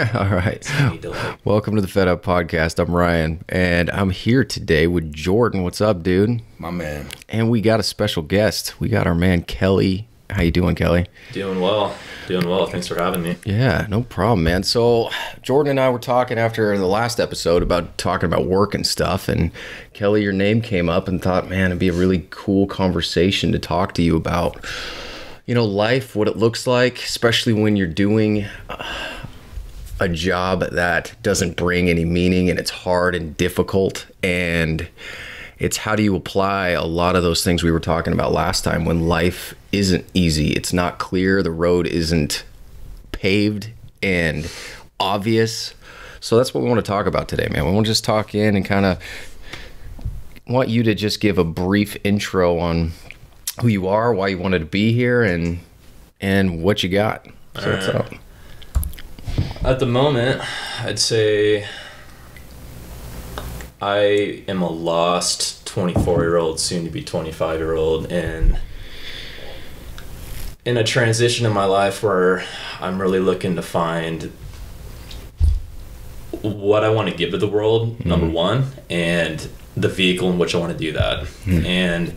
All right. Welcome to the Fed Up Podcast. I'm Ryan, and I'm here today with Jordan. What's up, dude? My man. And we got a special guest. We got our man, Kelly. How you doing, Kelly? Doing well. Doing well. Thanks for having me. Yeah, no problem, man. So Jordan and I were talking after the last episode about talking about work and stuff, and Kelly, your name came up and thought, man, it'd be a really cool conversation to talk to you about, you know, life, what it looks like, especially when you're doing a job that doesn't bring any meaning and it's hard and difficult, and it's how do you apply a lot of those things we were talking about last time when life isn't easy, it's not clear, the road isn't paved and obvious. So that's what we want to talk about today, man. We want to just talk in and kind of want you to just give a brief intro on who you are, why you wanted to be here, and what you got. So what's up? At the moment, I'd say I am a lost 24-year-old, soon to be 25-year-old, and in a transition in my life where I'm really looking to find what I want to give to the world, number one, and the vehicle in which I want to do that. And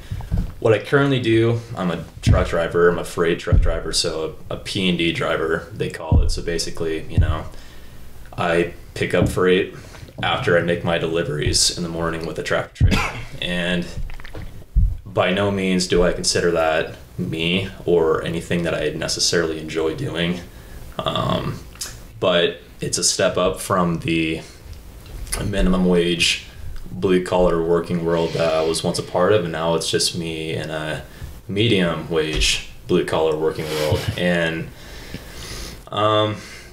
what I currently do, I'm a truck driver. I'm a freight truck driver, so a P&D driver, they call it. So basically, you know, I pick up freight after I make my deliveries in the morning with a tractor trailer. And by no means do I consider that me or anything that I necessarily enjoy doing. But it's a step up from the minimum wage blue collar working world that I was once a part of, and now it's just me in a medium wage blue collar working world. And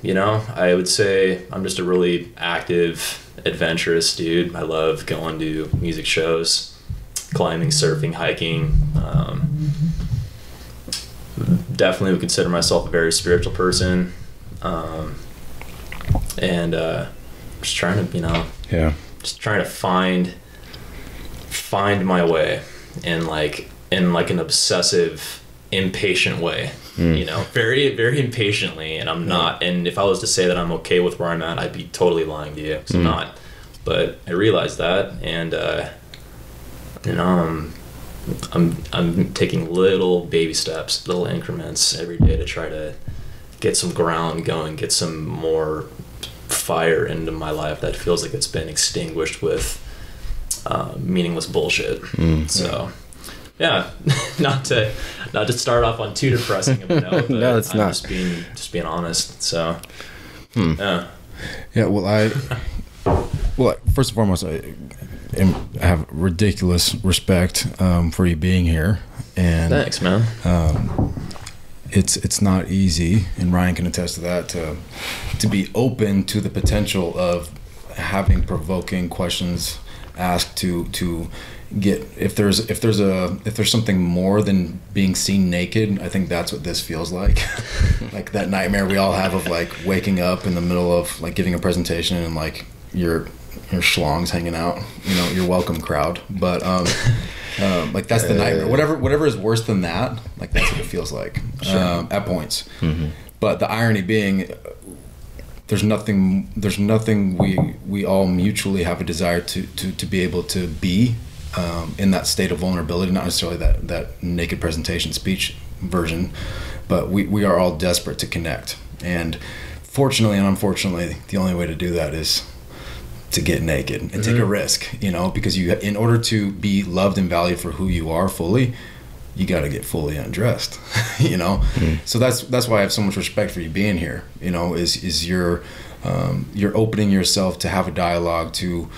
you know, I would say I'm just a really active, adventurous dude. I love going to music shows, climbing, surfing, hiking. Definitely would consider myself a very spiritual person, and just trying to, you know, just trying to find my way in an obsessive, impatient way. You know, very, very impatiently, and I'm not. And if I was to say that I'm okay with where I'm at, I'd be totally lying to you. 'Cause I'm not. But I realized that, and you know, I'm taking little baby steps, little increments every day to try to get some ground going, get some more fire into my life that feels like it's been extinguished with meaningless bullshit. So yeah, not to start off on too depressing of a note, but no, it's not. Just being honest. So Yeah, well, first and foremost, I have ridiculous respect for you being here, and thanks, man. It's not easy, and Ryan can attest to that, to be open to the potential of having provoking questions asked to get if there's something more than being seen naked. I think that's what this feels like. Like that nightmare we all have of like waking up in the middle of like giving a presentation and like your schlong's hanging out, you know, you're welcome crowd. But like that's the nightmare. Whatever is worse than that, like that's what it feels like. Sure. At points. But the irony being, there's nothing we all mutually have a desire to be able to be in that state of vulnerability, not necessarily that naked presentation speech version, but we are all desperate to connect. And fortunately and unfortunately, the only way to do that is to get naked and take a risk, you know, because in order to be loved and valued for who you are fully, you got to get fully undressed, you know. So that's why I have so much respect for you being here, you know, is you're opening yourself to have a dialogue, to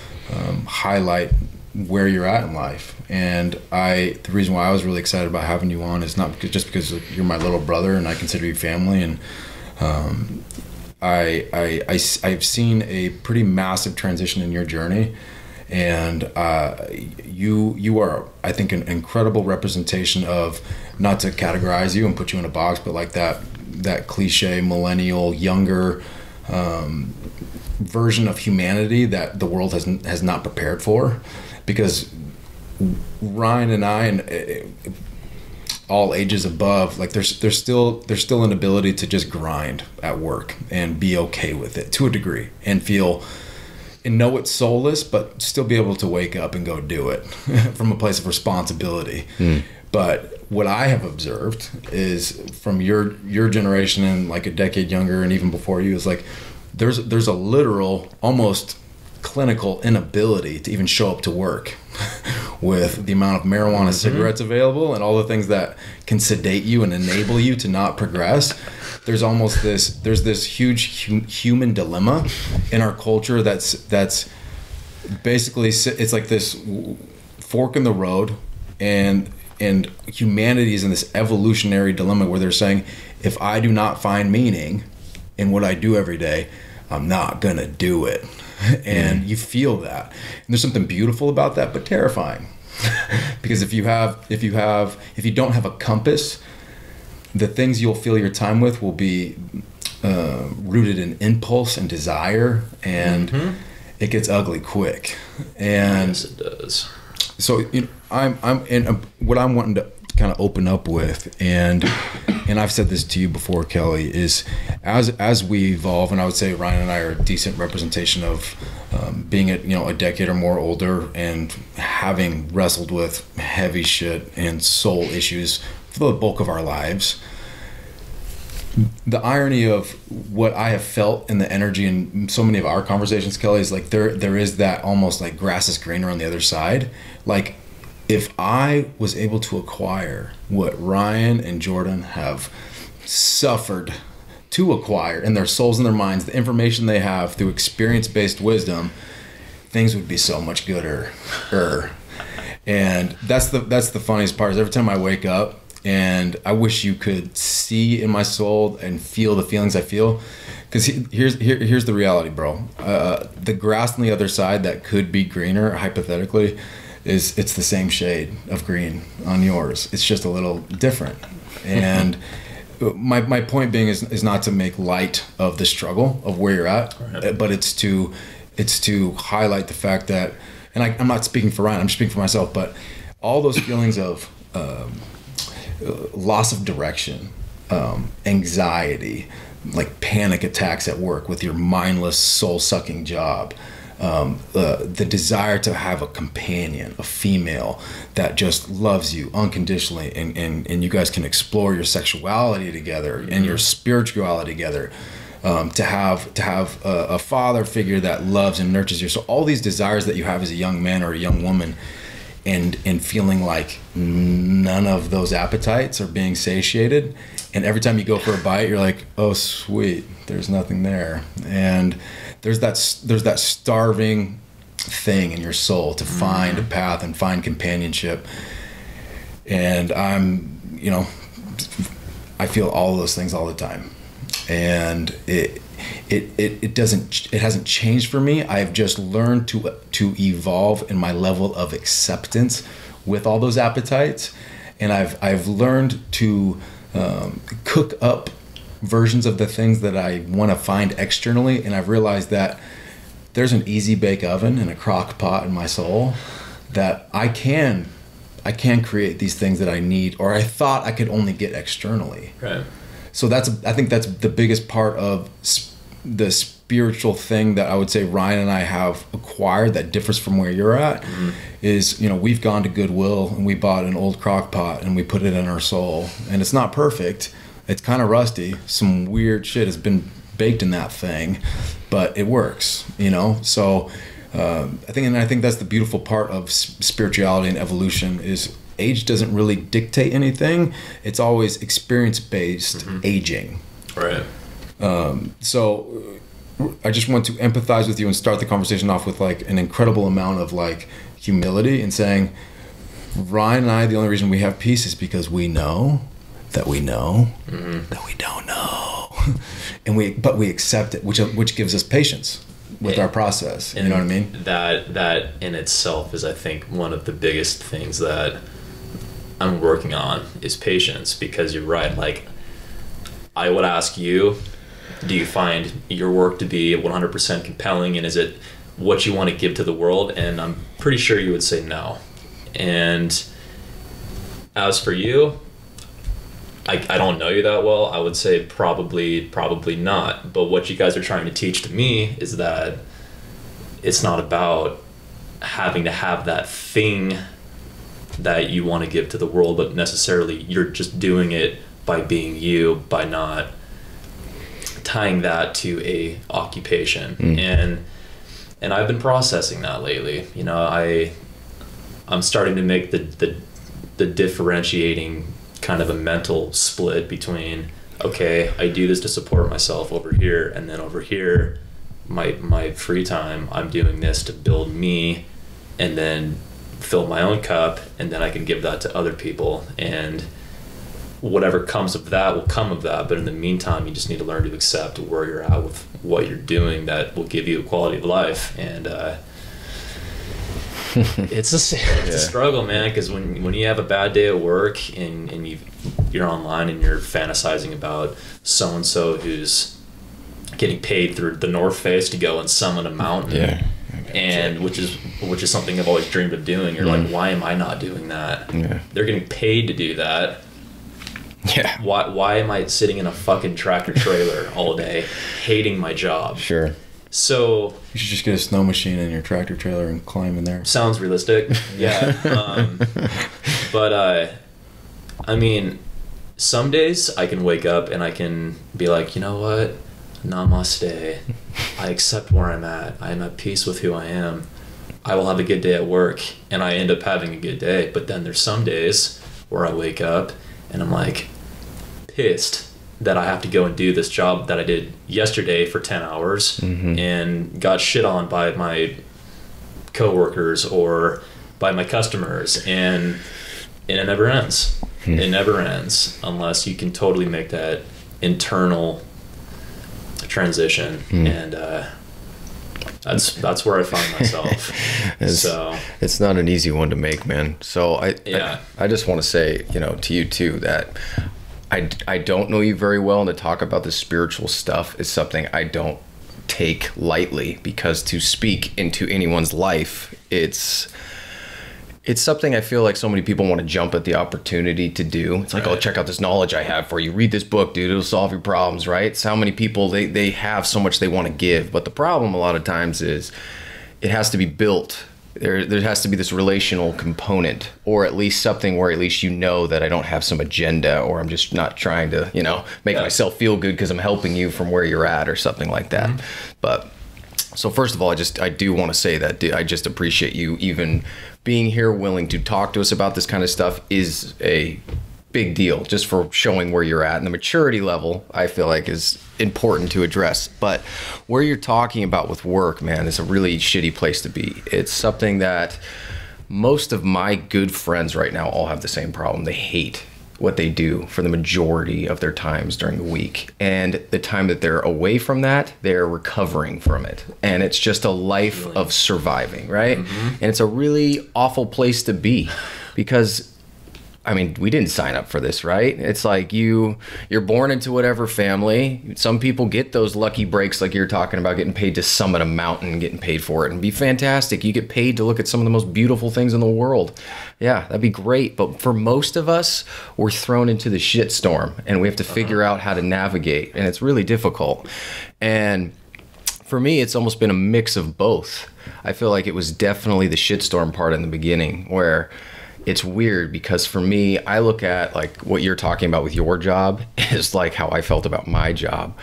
highlight where you're at in life. And the reason why I was really excited about having you on is not because you're my little brother and I consider you family, and I've seen a pretty massive transition in your journey, and you are, I think, an incredible representation of, not to categorize you and put you in a box, but like that cliche millennial younger version of humanity that the world has not prepared for. Because Ryan and I, and all ages above, like there's still an ability to just grind at work and be okay with it to a degree and feel and know it's soulless, but still be able to wake up and go do it from a place of responsibility. But what I have observed is from your generation and like a decade younger and even before you, is like there's a literal, almost clinical inability to even show up to work with the amount of marijuana, cigarettes available, and all the things that can sedate you and enable you to not progress. There's this huge human dilemma in our culture that's basically, it's like this fork in the road, and humanity is in this evolutionary dilemma where they're saying, if I do not find meaning in what I do every day, I'm not gonna do it. And you feel that, and there's something beautiful about that, but terrifying. Because if you don't have a compass, the things you'll fill your time with will be rooted in impulse and desire, and it gets ugly quick. And yes, it does. So what I'm wanting to kind of open up with, and I've said this to you before, Kelly, is as we evolve, and I would say Ryan and I are a decent representation of being a decade or more older and having wrestled with heavy shit and soul issues for the bulk of our lives. The irony of what I have felt in the energy in so many of our conversations, Kelly, is like there is that almost like grass is greener on the other side. Like, if I was able to acquire what Ryan and Jordan have suffered to acquire in their souls and their minds, the information they have through experience-based wisdom, things would be so much gooder. And that's the funniest part, is every time I wake up, and I wish you could see in my soul and feel the feelings I feel. Because here's the reality, bro. The grass on the other side that could be greener, hypothetically, it's the same shade of green on yours. It's just a little different. And my point being is not to make light of the struggle of where you're at, right, but it's to highlight the fact that, and I'm not speaking for Ryan, I'm speaking for myself, but all those feelings of loss of direction, anxiety, like panic attacks at work with your mindless, soul-sucking job, the desire to have a companion, a female that just loves you unconditionally, and you guys can explore your sexuality together and your spirituality together, to have a father figure that loves and nurtures you. So all these desires that you have as a young man or a young woman, and feeling like none of those appetites are being satiated, and every time you go for a bite, you're like, oh sweet, there's nothing there. And there's that starving thing in your soul to find a path and find companionship. And I feel all those things all the time, and it hasn't changed for me. I've just learned to evolve in my level of acceptance with all those appetites, and I've learned to cook up versions of the things that I want to find externally, and I've realized that there's an easy bake oven and a crock pot in my soul that I can create these things that I need, or I thought I could only get externally. Right. So I think that's the biggest part of the spiritual thing that I would say Ryan and I have acquired that differs from where you're at, is, we've gone to Goodwill and we bought an old crock pot and we put it in our soul, and it's not perfect. It's kind of rusty. Some weird shit has been baked in that thing, but it works, So I think that's the beautiful part of spirituality and evolution, is age doesn't really dictate anything. It's always experience-based aging. Right. So I just want to empathize with you and start the conversation off with like an incredible amount of like humility, and saying, Ryan and I, the only reason we have peace is because we know that we know that we don't know, and we accept it, which gives us patience with our process. You know what I mean? That in itself is, I think, one of the biggest things that I'm working on, is patience. Because you're right. Like, I would ask you, do you find your work to be 100% compelling, and is it what you want to give to the world? And I'm pretty sure you would say no. And as for you, I don't know you that well. I would say probably not. But what you guys are trying to teach to me is that it's not about having to have that thing that you want to give to the world, but necessarily you're just doing it by being you, by not tying that to a occupation. And I've been processing that lately. You know, I'm starting to make the differentiating kind of a mental split between, okay, I do this to support myself over here, and then over here, my free time, I'm doing this to build me and then fill my own cup, and then I can give that to other people, and whatever comes of that will come of that. But in the meantime, you just need to learn to accept where you're at with what you're doing that will give you a quality of life. And it's a struggle, man, because when you have a bad day at work and you're online and you're fantasizing about so-and-so who's getting paid through the North Face to go and summit a mountain, and which is something I've always dreamed of doing. You're like, why am I not doing that? They're getting paid to do that. Why am I sitting in a fucking tractor trailer all day hating my job? Sure. So you should just get a snow machine in your tractor trailer and climb in there. Sounds realistic. Yeah. But I mean, some days I can wake up and I can be like, you know what? Namaste. I accept where I'm at. I am at peace with who I am. I will have a good day at work, and I end up having a good day. But then there's some days where I wake up and I'm like pissed that I have to go and do this job that I did yesterday for 10 hours and got shit on by my coworkers or by my customers, and it never ends. It never ends unless you can totally make that internal transition, and that's where I find myself. So it's not an easy one to make, man. So I just want to say, you know, to you too, that I don't know you very well, and to talk about the spiritual stuff is something I don't take lightly, because to speak into anyone's life, it's something I feel like so many people want to jump at the opportunity to do. It's like, oh, check out this knowledge I have for you. Read this book, dude. It'll solve your problems, right? It's how many people, they have so much they want to give. But the problem a lot of times is it has to be built. There has to be this relational component, or at least something where at least you know that I don't have some agenda, or I'm just not trying to, you know, make myself feel good because I'm helping you from where you're at or something like that. But so first of all, I do want to say that I just appreciate you even being here, willing to talk to us about this kind of stuff is a big deal, just for showing where you're at. And the maturity level, I feel like, is important to address. But where you're talking about with work, man, is a really shitty place to be. It's something that most of my good friends right now all have the same problem. They hate what they do for the majority of their times during the week, and the time that they're away from that, they're recovering from it, and it's just a life of surviving, right? And it's a really awful place to be, because I mean, we didn't sign up for this, right? It's like you're born into whatever family. Some people get those lucky breaks, like you're talking about, getting paid to summit a mountain, getting paid for it, and be fantastic. You get paid to look at some of the most beautiful things in the world. Yeah, that'd be great. But for most of us, we're thrown into the shitstorm, and we have to figure out how to navigate, and it's really difficult. And for me, it's almost been a mix of both. I feel like it was definitely the shitstorm part in the beginning, where it's weird, because for me, I look at like what you're talking about with your job is like how I felt about my job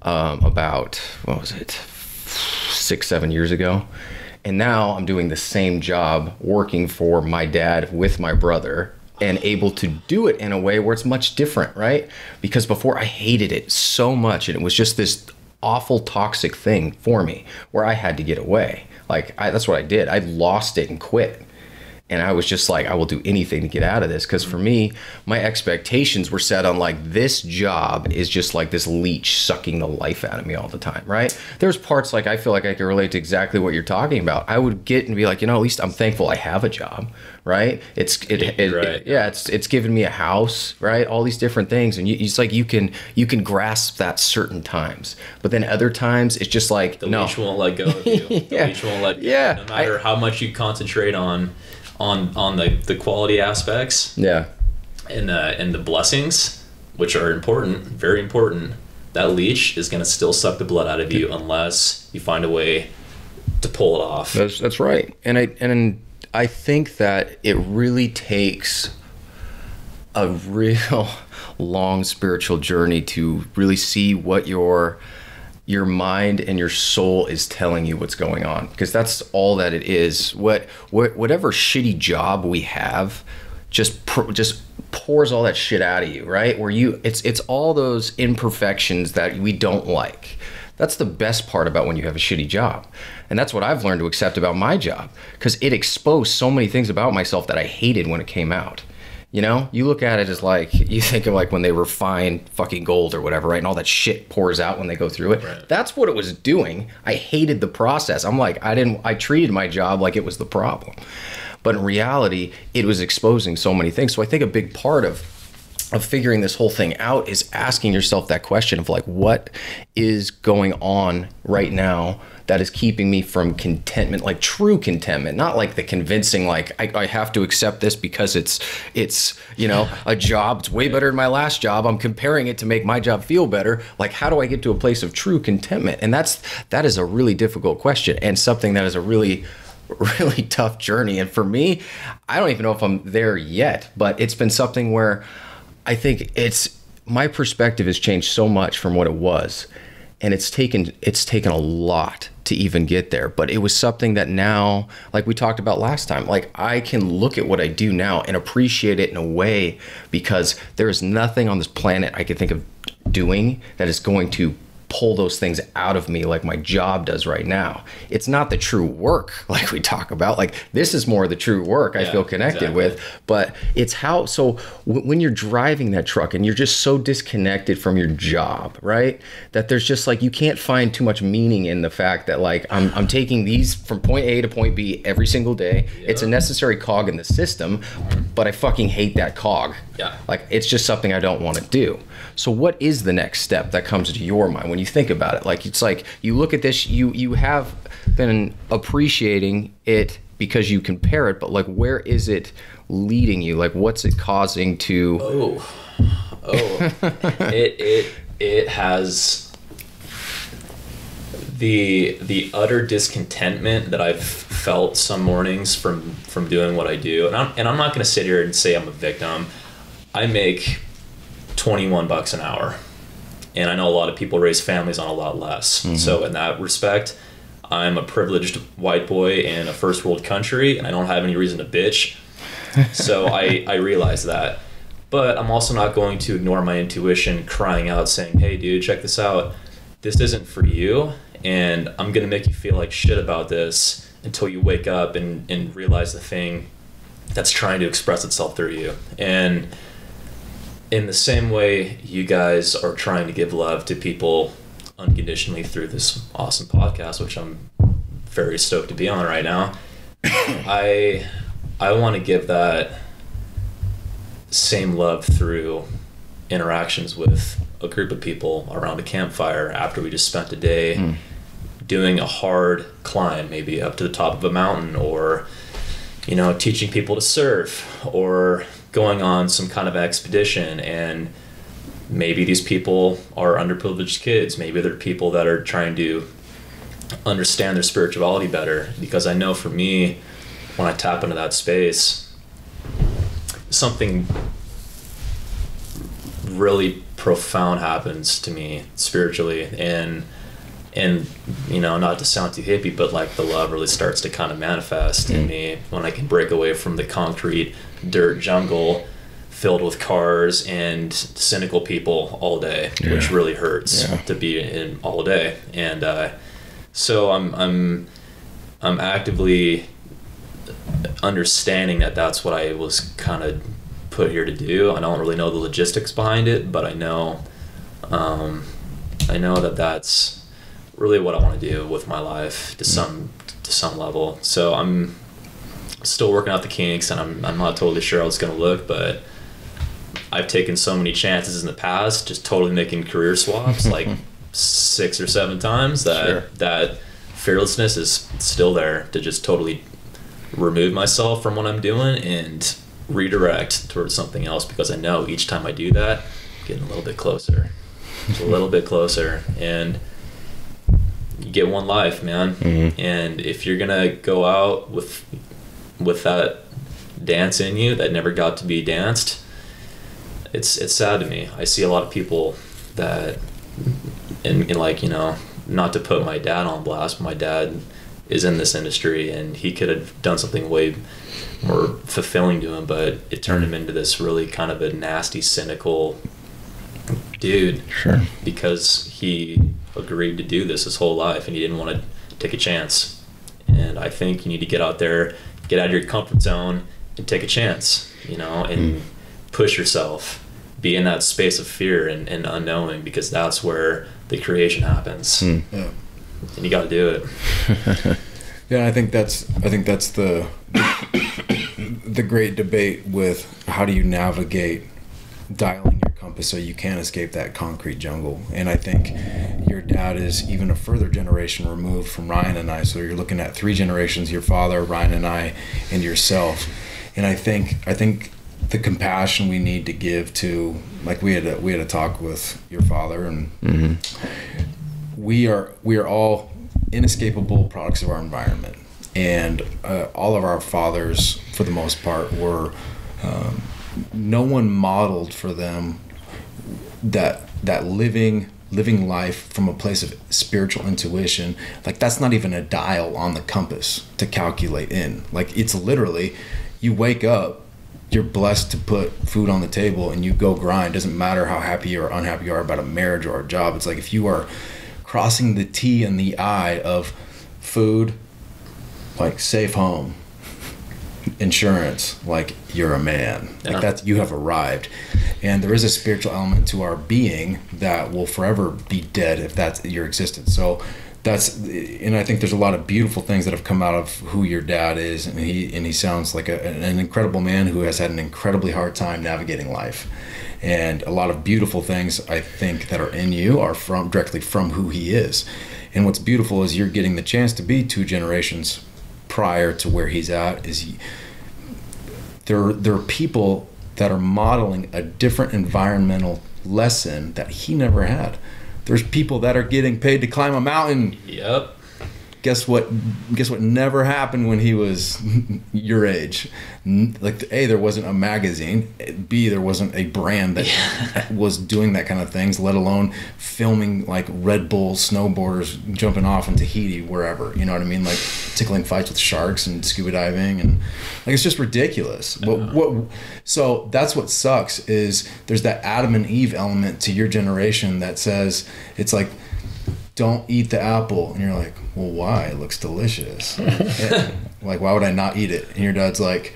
about, what was it, 6-7 years ago. And now I'm doing the same job, working for my dad with my brother, and able to do it in a way where it's much different, right? Because before, I hated it so much, and it was just this awful toxic thing for me where I had to get away. Like that's what I did. I lost it and quit. And I was just like, I will do anything to get out of this. Because for me, my expectations were set on like, this job is just like this leech sucking the life out of me all the time, right? There's parts like I feel like I can relate to exactly what you're talking about. I would get and be like, you know, at least I'm thankful I have a job, right? It's given me a house, right? All these different things, and it's like you can grasp that certain times, but then other times it's just like the leech won't let go of you. The leech won't let go. Yeah, No matter how much you concentrate on the quality aspects, and the blessings, which are important, very important, that leech is going to still suck the blood out of you unless you find a way to pull it off. That's right. And I think that it really takes a real long spiritual journey to really see what your mind and your soul is telling you what's going on, because that's all that it is. Whatever shitty job we have just pours all that shit out of you, right? Where it's all those imperfections that we don't like. That's the best part about when you have a shitty job. And that's what I've learned to accept about my job, because it exposed so many things about myself that I hated when it came out. You know, you look at it as like, you think of like when they refine fucking gold or whatever, right? And all that shit pours out when they go through it. Right. That's what it was doing. I hated the process. I'm like, I treated my job like it was the problem. But in reality, it was exposing so many things. So I think a big part of figuring this whole thing out is asking yourself that question of like, what is going on right now that is keeping me from contentment, like true contentment, not like the convincing, like I have to accept this because it's you know, a job, it's way better than my last job, I'm comparing it to make my job feel better. Like, how do I get to a place of true contentment? And that is a really difficult question, and something that is a really tough journey. And for me, I don't even know if I'm there yet, but it's been something where I think my perspective has changed so much from what it was, and it's taken a lot to even get there. But it was something that now, like we talked about last time, like I can look at what I do now and appreciate it in a way, because there is nothing on this planet I could think of doing that is going to pull those things out of me like my job does right now. It's not the true work like we talk about. Like, this is more the true work I feel connected with, but it's how, so when you're driving that truck and you're just so disconnected from your job, right? That there's just like, you can't find too much meaning in the fact that like, I'm taking these from point A to point B every single day. Yeah. It's a necessary cog in the system, but I fucking hate that cog. Yeah. Like, it's just something I don't want to do. So what is the next step that comes to your mind when you think about it? Like, it's like you look at this, you have been appreciating it because you compare it, but like, where is it leading you? Like, what's it causing to? It has the utter discontentment that I've felt some mornings from doing what I do, and I'm not going to sit here and say I'm a victim. I make $21 an hour, and I know a lot of people raise families on a lot less. Mm-hmm. So in that respect, I'm a privileged white boy in a first world country, and I don't have any reason to bitch. So I realize that, but I'm also not going to ignore my intuition crying out saying, hey dude, check this out, this isn't for you, and I'm gonna make you feel like shit about this until you wake up and realize the thing that's trying to express itself through you. And in the same way you guys are trying to give love to people unconditionally through this awesome podcast, which I'm very stoked to be on right now, I want to give that same love through interactions with a group of people around a campfire after we just spent a day doing a hard climb, maybe up to the top of a mountain, or, you know, teaching people to surf, or going on some kind of expedition. And maybe these people are underprivileged kids, maybe they're people that are trying to understand their spirituality better, because I know for me, when I tap into that space, something really profound happens to me spiritually, and you know, not to sound too hippie, but like the love really starts to kind of manifest in me when I can break away from the concrete dirt jungle filled with cars and cynical people all day, which really hurts to be in all day. And so I'm actively understanding that that's what I was kind of put here to do. I don't really know the logistics behind it, but I know that that's really what I want to do with my life to some level. So I'm still working out the kinks, and I'm not totally sure how it's going to look, but I've taken so many chances in the past, just totally making career swaps like 6 or 7 times, that fearlessness is still there to just totally remove myself from what I'm doing and redirect towards something else, because I know each time I do that, getting a little bit closer. Just a little bit closer. And you get one life, man. And if you're going to go out with that dance in you that never got to be danced, it's sad to me. I see a lot of people that, and like, you know, not to put my dad on blast, but my dad is in this industry and he could have done something way more fulfilling to him, but it turned him into this really kind of a nasty, cynical dude. Sure. Because he agreed to do this his whole life and he didn't want to take a chance. And I think you need to get out there, get out of your comfort zone and take a chance, you know, and push yourself. Be in that space of fear and unknowing, because that's where the creation happens. Yeah. And you got to do it. Yeah, I think that's the great debate with how do you navigate dialing your compass so you can't escape that concrete jungle. And I think your dad is even a further generation removed from Ryan and I. So you're looking at 3 generations: your father, Ryan and I, and yourself. And I think the compassion we need to give to, like we had a talk with your father, and we are all inescapable products of our environment, and all of our fathers, for the most part, were no one modeled for them that living life from a place of spiritual intuition. Like, that's not even a dial on the compass to calculate in. Like, it's literally, you wake up, you're blessed to put food on the table, and you go grind. Doesn't matter how happy or unhappy you are about a marriage or a job. It's like, if you are crossing the T and the I of food, like safe home, insurance, like, you're a man. Yeah. Like, that's, you have arrived. And there is a spiritual element to our being that will forever be dead if that's your existence. So and I think there's a lot of beautiful things that have come out of who your dad is, and he sounds like an incredible man who has had an incredibly hard time navigating life. And a lot of beautiful things, I think, that are in you are directly from who he is. And what's beautiful is you're getting the chance to be 2 generations prior to where he's at. There are people that are modeling a different environmental lesson that he never had. There's people that are getting paid to climb a mountain. Yep. Guess what never happened when he was your age? Like, A, there wasn't a magazine. B, there wasn't a brand that was doing that kind of things, let alone filming like Red Bull snowboarders jumping off in Tahiti, wherever. You know what I mean? Like, tickling fights with sharks and scuba diving, and like, it's just ridiculous. So that's what sucks, is there's that Adam and Eve element to your generation that says, it's like, don't eat the apple. And you're like, well, why? It looks delicious. Like, why would I not eat it? And your dad's like,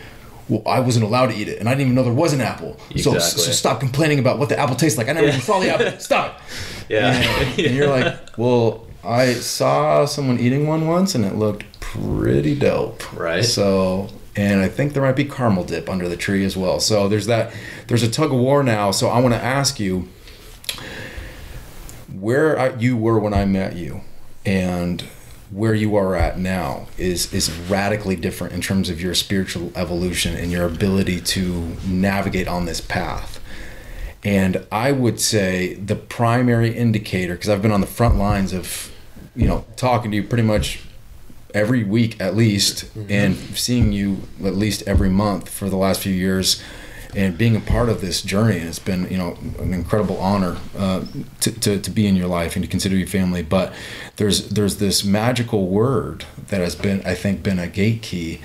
well, I wasn't allowed to eat it, and I didn't even know there was an apple. Exactly. So stop complaining about what the apple tastes like. I never even saw the apple. Stop it. Yeah. And you're like, well, I saw someone eating one once, and it looked pretty dope. Right. So, and I think there might be caramel dip under the tree as well. So there's a tug of war now. So I want to ask you, where you were when I met you and where you are at now is radically different in terms of your spiritual evolution and your ability to navigate on this path. And I would say the primary indicator, because I've been on the front lines of, talking to you pretty much every week at least, and seeing you at least every month for the last few years, and being a part of this journey. And it's been, an incredible honor to be in your life and to consider you family. But there's this magical word that has been, I think, been a gate key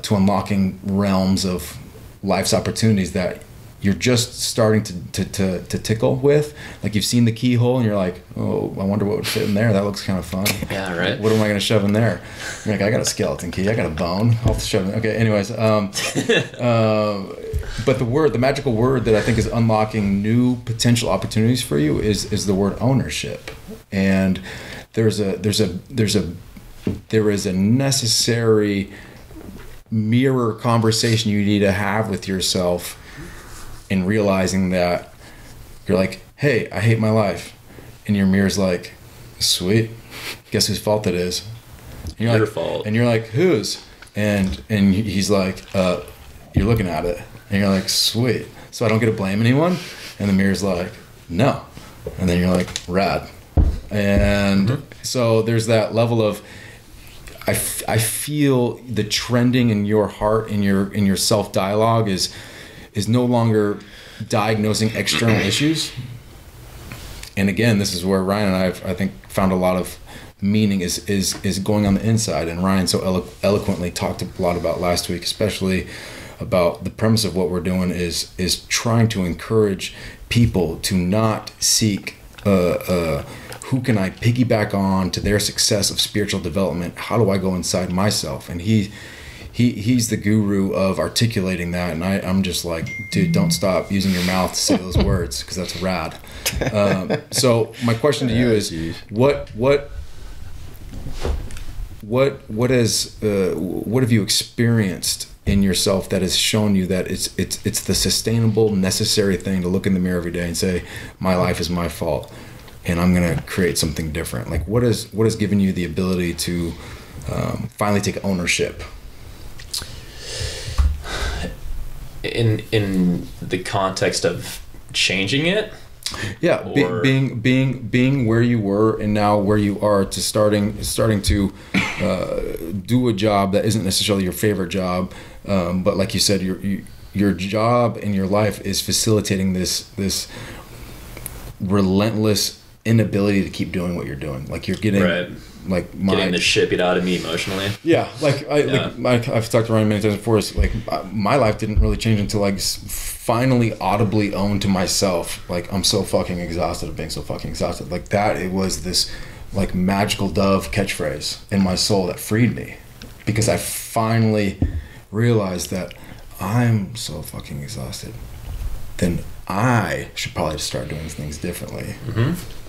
to unlocking realms of life's opportunities that you're just starting to tickle with. Like, you've seen the keyhole and you're like, oh, I wonder what would fit in there. That looks kind of fun. Yeah, right. What am I going to shove in there? You're like, I got a skeleton key. I got a bone. I'll shove it. Okay, anyways. But the magical word that I think is unlocking new potential opportunities for you is the word ownership. And there is a necessary mirror conversation you need to have with yourself in realizing that you're like, hey, I hate my life. And your mirror's like, sweet, guess whose fault it is? And you're Your like, fault. And you're like, whose? And he's like, you're looking at it. And you're like, sweet. So I don't get to blame anyone? And the mirror's like, no. And then you're like, rad. And so there's that level of, I feel the trending in your heart, in your self-dialogue is no longer diagnosing external issues. And again, this is where Ryan and I think found a lot of meaning is going on the inside. And Ryan so eloquently talked a lot about last week, especially about the premise of what we're doing is trying to encourage people to not seek who can I piggyback on to their success of spiritual development? How do I go inside myself? And he's the guru of articulating that. And I'm just like, dude, don't stop using your mouth to say those words, because that's rad. So my question to you is, what have you experienced in yourself that has shown you that it's the sustainable, necessary thing to look in the mirror every day and say, my life is my fault, and I'm gonna create something different? Like, what has given you the ability to finally take ownership? In the context of changing it? Yeah, being where you were and now where you are, to starting to do a job that isn't necessarily your favorite job, but like you said, your job in your life is facilitating this relentless inability to keep doing what you're doing. Like, you're getting getting the shit beat out of me emotionally. Yeah, I've talked to Ryan many times before. It's like, my life didn't really change until I finally audibly owned to myself, like, I'm so fucking exhausted of being so fucking exhausted. Like that, it was this like magical dove catchphrase in my soul that freed me, because I finally realized that I'm so fucking exhausted. Then I should probably start doing things differently.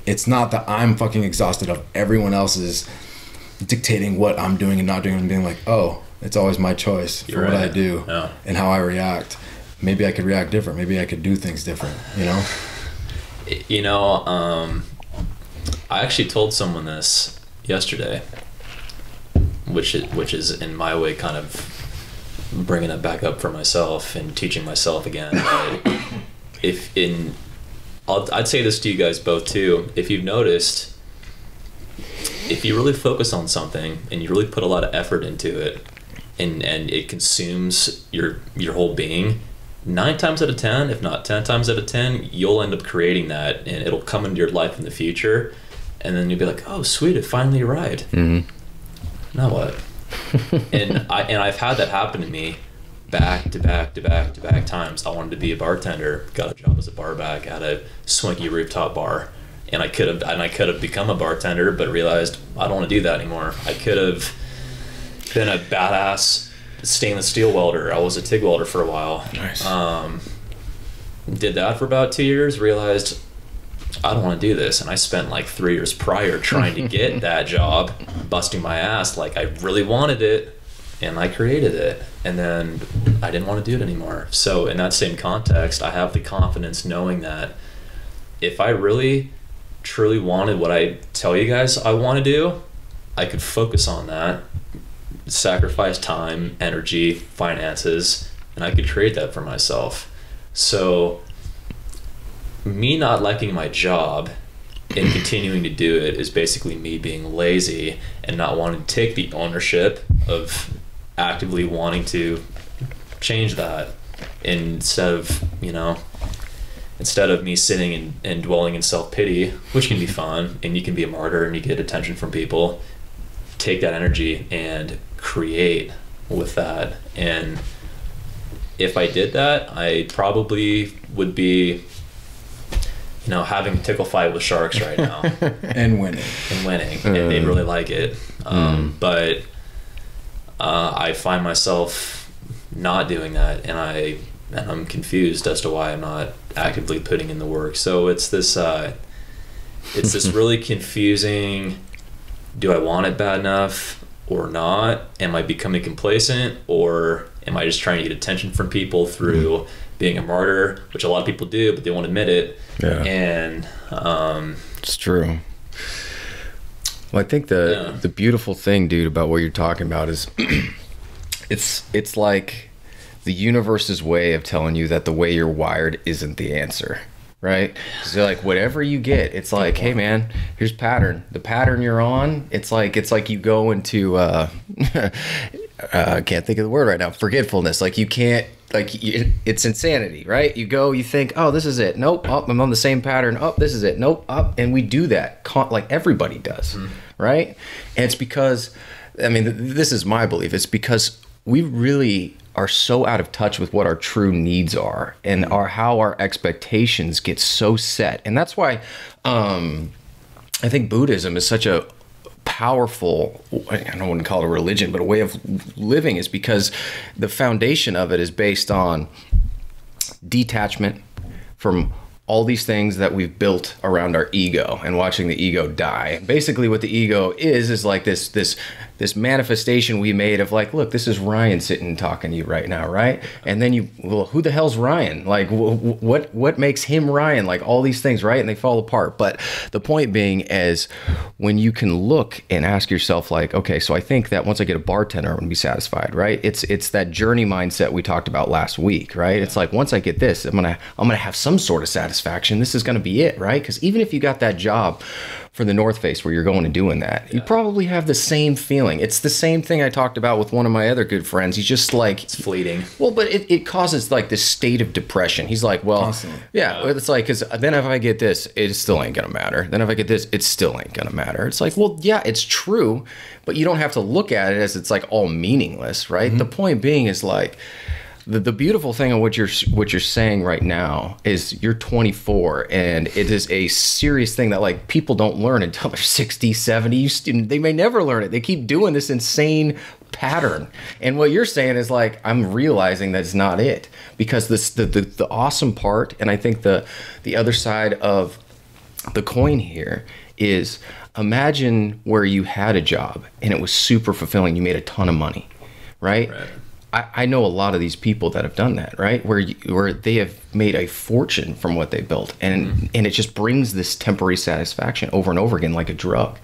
It's not that I'm fucking exhausted of everyone else's dictating what I'm doing and not doing, and being like, oh, it's always my choice for what I do and how I react. Maybe I could react different. Maybe I could do things different, you know? I actually told someone this yesterday, which is in my way kind of bringing it back up for myself and teaching myself again. I'd say this to you guys both too. If you've noticed, if you really focus on something and you really put a lot of effort into it, and it consumes your whole being, 9 times out of 10, if not 10 times out of 10, you'll end up creating that, and it'll come into your life in the future, and then you'll be like, oh sweet, it finally arrived. Now what? and I've had that happen to me back to back times. I wanted to be a bartender, got a job as a bar back at a swanky rooftop bar, and I could have become a bartender, but realized I don't want to do that anymore. I could have been a badass stainless steel welder. I was a TIG welder for a while. Nice. Did that for about 2 years, realized I don't want to do this, and I spent like 3 years prior trying to get that job, busting my ass like I really wanted it, and I created it, and then I didn't want to do it anymore. So in that same context, I have the confidence knowing that if I really truly wanted what I tell you guys I want to do, I could focus on that, sacrifice time, energy, finances, and I could create that for myself. So me not liking my job and continuing to do it is basically me being lazy and not wanting to take the ownership of actively wanting to change that, instead of me sitting and dwelling in self-pity, which can be fun, and you can be a martyr and you get attention from people. Take that energy and create with that. And if I did that, I probably would be, having a tickle fight with sharks right now. and winning. And they'd really like it. But I find myself not doing that, and I'm confused as to why I'm not actively putting in the work. So it's this really confusing, do I want it bad enough or not? Am I becoming complacent, or am I just trying to get attention from people through being a martyr, which a lot of people do, but they won't admit it. Yeah. And it's true. Well, I think the beautiful thing, dude, about what you're talking about is it's like the universe's way of telling you that the way you're wired isn't the answer. right? So like whatever you get, it's like, hey man, here's pattern. The pattern you're on, it's like you go into I can't think of the word right now, forgetfulness. Like you can't, it's insanity, right? You go, you think, oh, this is it. Nope, oh, I'm on the same pattern. Oh, this is it. Nope, up, and we do that like everybody does, right? And it's because, I mean, this is my belief. It's because we really are so out of touch with what our true needs are and how our expectations get so set. And that's why I think Buddhism is such a powerful, I don't want to call it a religion, but a way of living, is because the foundation of it is based on detachment from all these things that we've built around our ego and watching the ego die. Basically what the ego is like this manifestation we made of like, look, this is Ryan sitting talking to you right now, right? And then well, who the hell's Ryan? Like what makes him Ryan? Like all these things, right? And they fall apart. But the point being is when you can look and ask yourself like, okay, so I think that once I get a bartender, I'm gonna be satisfied, right? It's that journey mindset we talked about last week, right? It's like, once I get this, I'm gonna have some sort of satisfaction. This is gonna be it, right? Because even if you got that job for the North Face where you're going and doing that, you probably have the same feeling. It's the same thing I talked about with one of my other good friends. He's just like, it's fleeting. Well, but it causes like this state of depression. He's like, well, constantly. Yeah, it's like, because then if I get this, it still ain't gonna matter. Then if I get this, it still ain't gonna matter. It's like, well, yeah, it's true, but you don't have to look at it as it's like all meaningless, right? The point being is like, the beautiful thing of what you're saying right now is you're 24, and it is a serious thing that like people don't learn until they're 60, 70. They may never learn it. They keep doing this insane pattern. And what you're saying is like, I'm realizing that's not it, because the awesome part, and I think the other side of the coin here is, imagine where you had a job and it was super fulfilling. You made a ton of money, right? I know a lot of these people that have done that, right? Where they have made a fortune from what they built, and it just brings this temporary satisfaction over and over again like a drug.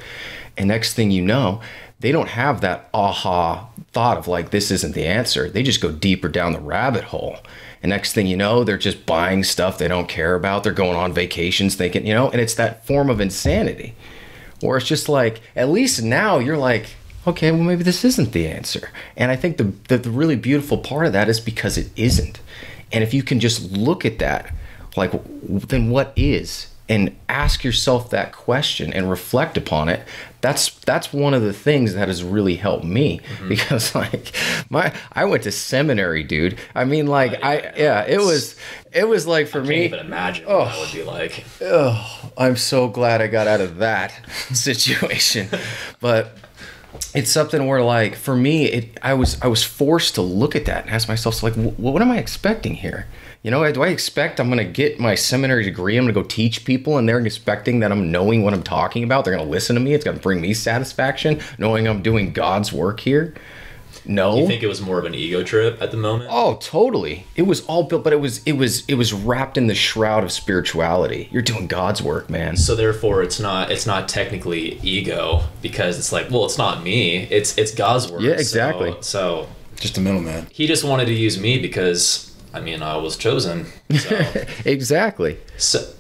And next thing you know, they don't have that aha thought of like, this isn't the answer. They just go deeper down the rabbit hole. And next thing you know, they're just buying stuff they don't care about. They're going on vacations thinking, and it's that form of insanity. Or it's just like, at least now you're like, okay, well, maybe this isn't the answer. And I think the really beautiful part of that is because it isn't. And if you can just look at that, like, then what is? And ask yourself that question and reflect upon it. That's one of the things that has really helped me, because like I went to seminary, dude. I mean, like it was like for me. I can't even imagine what that would be like. Oh, I'm so glad I got out of that situation. But it's something where, like, for me, I was forced to look at that and ask myself, so, like, what am I expecting here? Do I expect I'm going to get my seminary degree, I'm going to go teach people, and they're expecting that I'm knowing what I'm talking about? They're going to listen to me. It's going to bring me satisfaction, knowing I'm doing God's work here? No. Do you think it was more of an ego trip at the moment? Oh, totally. It was all built, but it was wrapped in the shroud of spirituality. You're doing God's work, man. So therefore, it's not technically ego, because it's like, well, it's not me. It's God's work. Yeah, exactly. So just a middleman. He just wanted to use me because, I mean, I was chosen. So. Exactly. So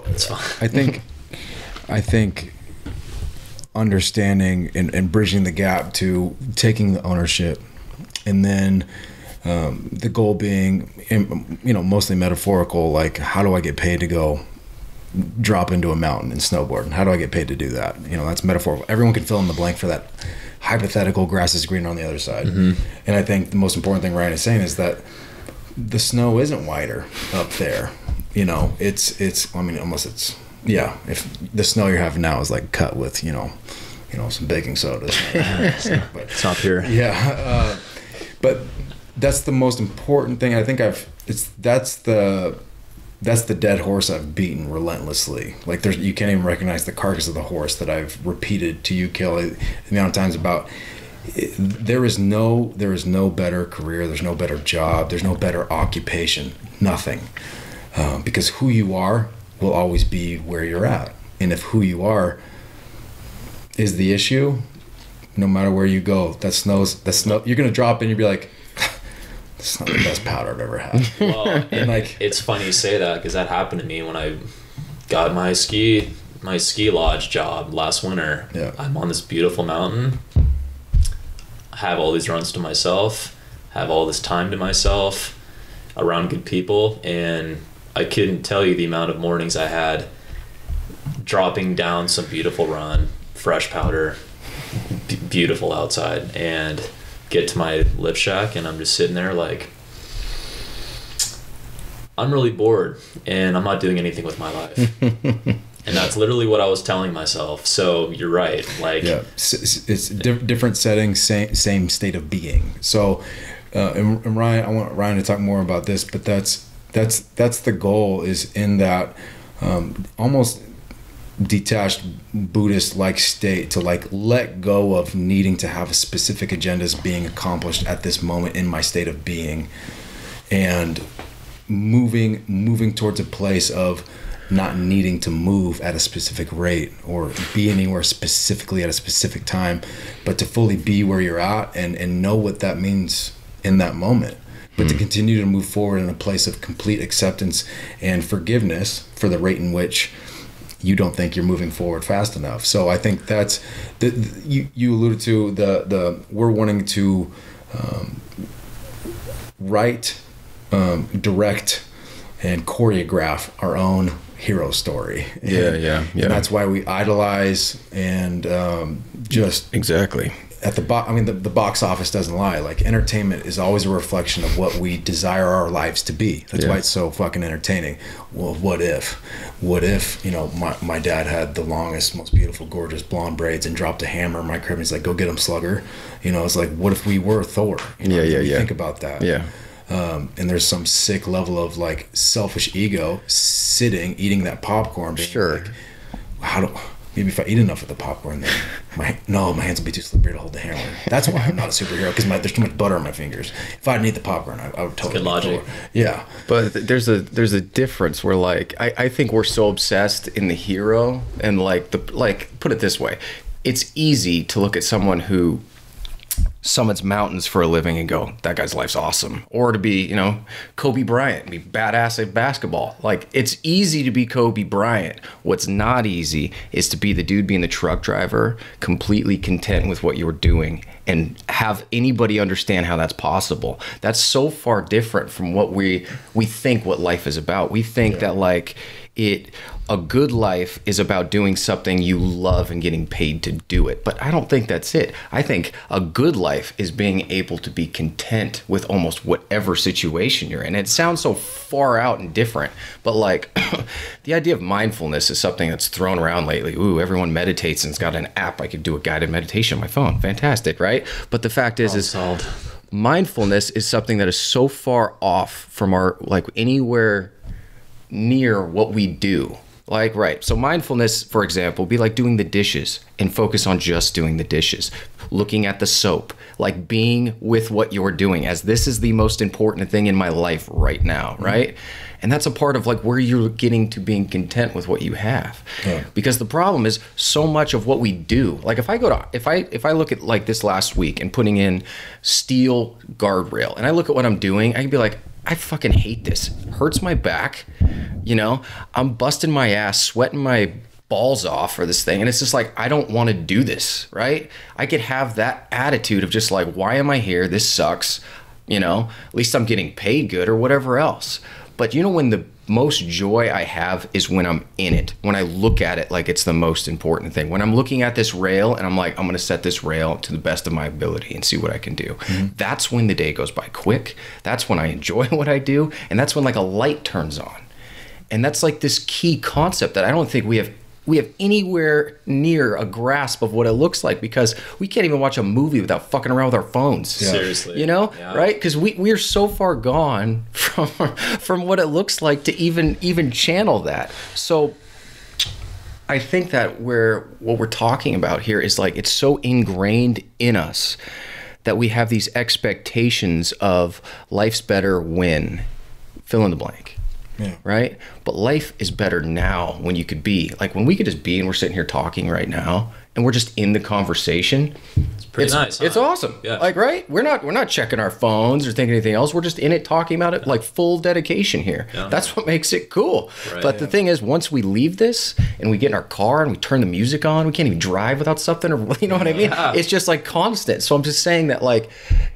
it's fine. I think understanding and bridging the gap to taking the ownership, and then the goal being, mostly metaphorical, like, how do I get paid to go drop into a mountain and snowboard? And how do I get paid to do that? That's metaphorical. Everyone can fill in the blank for that hypothetical grass is greener on the other side. And I think the most important thing Ryan is saying is that the snow isn't wider up there. It's I mean, unless it's, if the snow you're having now is like cut with, some baking soda. But it's not pure. Yeah. But that's the most important thing. I think that's the dead horse I've beaten relentlessly. Like, you can't even recognize the carcass of the horse that I've repeated to you, Kelly, the amount of times about, there is no better career. There's no better job. There's no better occupation. Nothing. Because who you are will always be where you're at. And if who you are is the issue, no matter where you go, that snow, you're going to drop in and you'll be like, It's not the best powder I've ever had. Well, and like, it's funny you say that, because that happened to me when I got my ski lodge job last winter. Yeah. I'm on this beautiful mountain, have all these runs to myself, have all this time to myself, around good people, and I couldn't tell you the amount of mornings I had dropping down some beautiful run, fresh powder, beautiful outside, and get to my lift shack, and I'm just sitting there like, I'm really bored and I'm not doing anything with my life. And that's literally what I was telling myself. So you're right. Like, yeah, it's different settings, same state of being. So, and Ryan, I want Ryan to talk more about this, but that's the goal, is in that almost detached Buddhist like state, to like let go of needing to have specific agendas being accomplished at this moment in my state of being, and moving towards a place of not needing to move at a specific rate or be anywhere specifically at a specific time, but to fully be where you're at and know what that means in that moment, but to continue to move forward in a place of complete acceptance and forgiveness for the rate in which you don't think you're moving forward fast enough. So I think that's you alluded to the we're wanting to write, direct, and choreograph our own hero story. Yeah. And that's why we idolize and just exactly. At the box office doesn't lie. Like, entertainment is always a reflection of what we desire our lives to be. That's why it's so fucking entertaining. Well, what if, my dad had the longest, most beautiful, gorgeous blonde braids and dropped a hammer in my crib and he's like, go get him, slugger. It's like, what if we were Thor? Think about that. Yeah. And there's some sick level of like selfish ego eating that popcorn. Sure. Like, maybe if I eat enough of the popcorn, then my hands will be too slippery to hold the hammer. That's why I'm not a superhero, because there's too much butter on my fingers. If I didn't eat the popcorn, I would totally. Good logic. Yeah. But there's a difference where, like, I think we're so obsessed in the hero, and put it this way, it's easy to look at someone who summits mountains for a living and go, that guy's life's awesome. Or to be, Kobe Bryant, be badass at basketball. Like, it's easy to be Kobe Bryant. What's not easy is to be the dude being the truck driver, completely content with what you're doing, and have anybody understand how that's possible. That's so far different from what we think what life is about. We think that, like, a good life is about doing something you love and getting paid to do it. But I don't think that's it. I think a good life is being able to be content with almost whatever situation you're in. It sounds so far out and different, but like the idea of mindfulness is something that's thrown around lately. Ooh, everyone meditates and it's got an app. I could do a guided meditation on my phone. Fantastic, right? But the fact is mindfulness is something that is so far off from our, like, anywhere near what we do. Like, right. So mindfulness, for example, would be like doing the dishes and focus on just doing the dishes, looking at the soap, like being with what you're doing, as this is the most important thing in my life right now, right? And that's a part of like where you're getting to being content with what you have. Yeah. Because the problem is so much of what we do, like if I look at like this last week and putting in steel guardrail and I look at what I'm doing, I can be like, I fucking hate this. It hurts my back. I'm busting my ass, sweating my balls off for this thing. And it's just like, I don't want to do this, right? I could have that attitude of just like, why am I here? This sucks. At least I'm getting paid good or whatever else. But when the most joy I have is when I'm in it, when I look at it like it's the most important thing. When I'm looking at this rail and I'm like, I'm going to set this rail to the best of my ability and see what I can do. Mm-hmm. That's when the day goes by quick. That's when I enjoy what I do. And that's when like a light turns on. And that's like this key concept that I don't think we have anywhere near a grasp of what it looks like, because we can't even watch a movie without fucking around with our phones. Yeah. Seriously. Right? Because we're so far gone from what it looks like to even channel that. So I think that what we're talking about here is like, it's so ingrained in us that we have these expectations of life's better when fill in the blank. Yeah. Right? But life is better now when you could be. Like when we could just be and we're sitting here talking right now and we're just in the conversation, Pretty nice. Huh? It's awesome. Yeah. Like, right? We're not checking our phones or thinking anything else. We're just in it talking about it, like full dedication here. Yeah. That's what makes it cool. Right, but the thing is, once we leave this and we get in our car and we turn the music on, we can't even drive without something, or you know what I mean? Yeah. It's just like constant. So I'm just saying that, like,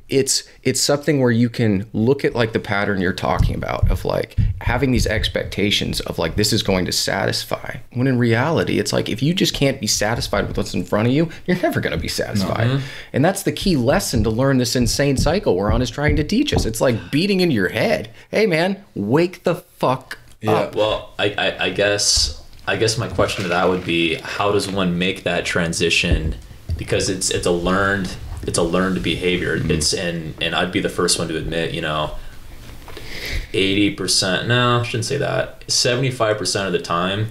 it's something where you can look at like the pattern you're talking about of like having these expectations of like this is going to satisfy, when in reality it's like if you just can't be satisfied with what's in front of you, you're never going to be satisfied. Mm-hmm. And that's the key lesson to learn this insane cycle we're on is trying to teach us. It's like beating into your head. Hey man, wake the fuck up. Well, I guess my question to that would be, how does one make that transition? Because it's a learned behavior. Mm-hmm. And I'd be the first one to admit, 80%, no, I shouldn't say that. 75% of the time,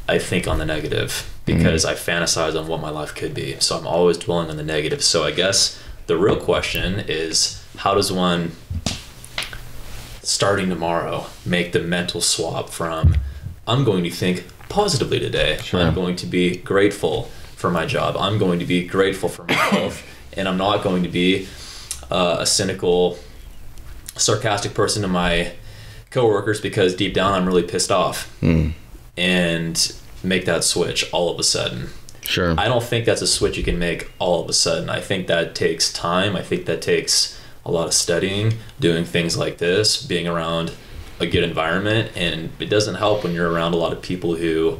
I think on the negative because I fantasize on what my life could be. So I'm always dwelling on the negative. So I guess the real question is, how does one, starting tomorrow, make the mental swap from, I'm going to think positively today. Sure. I'm going to be grateful for my job. I'm going to be grateful for my health. And I'm not going to be a cynical, sarcastic person to my coworkers because deep down I'm really pissed off. And make that switch all of a sudden. Sure. I don't think that's a switch you can make all of a sudden. I think that takes time. I think that takes a lot of studying, doing things like this, being around a good environment. And it doesn't help when you're around a lot of people who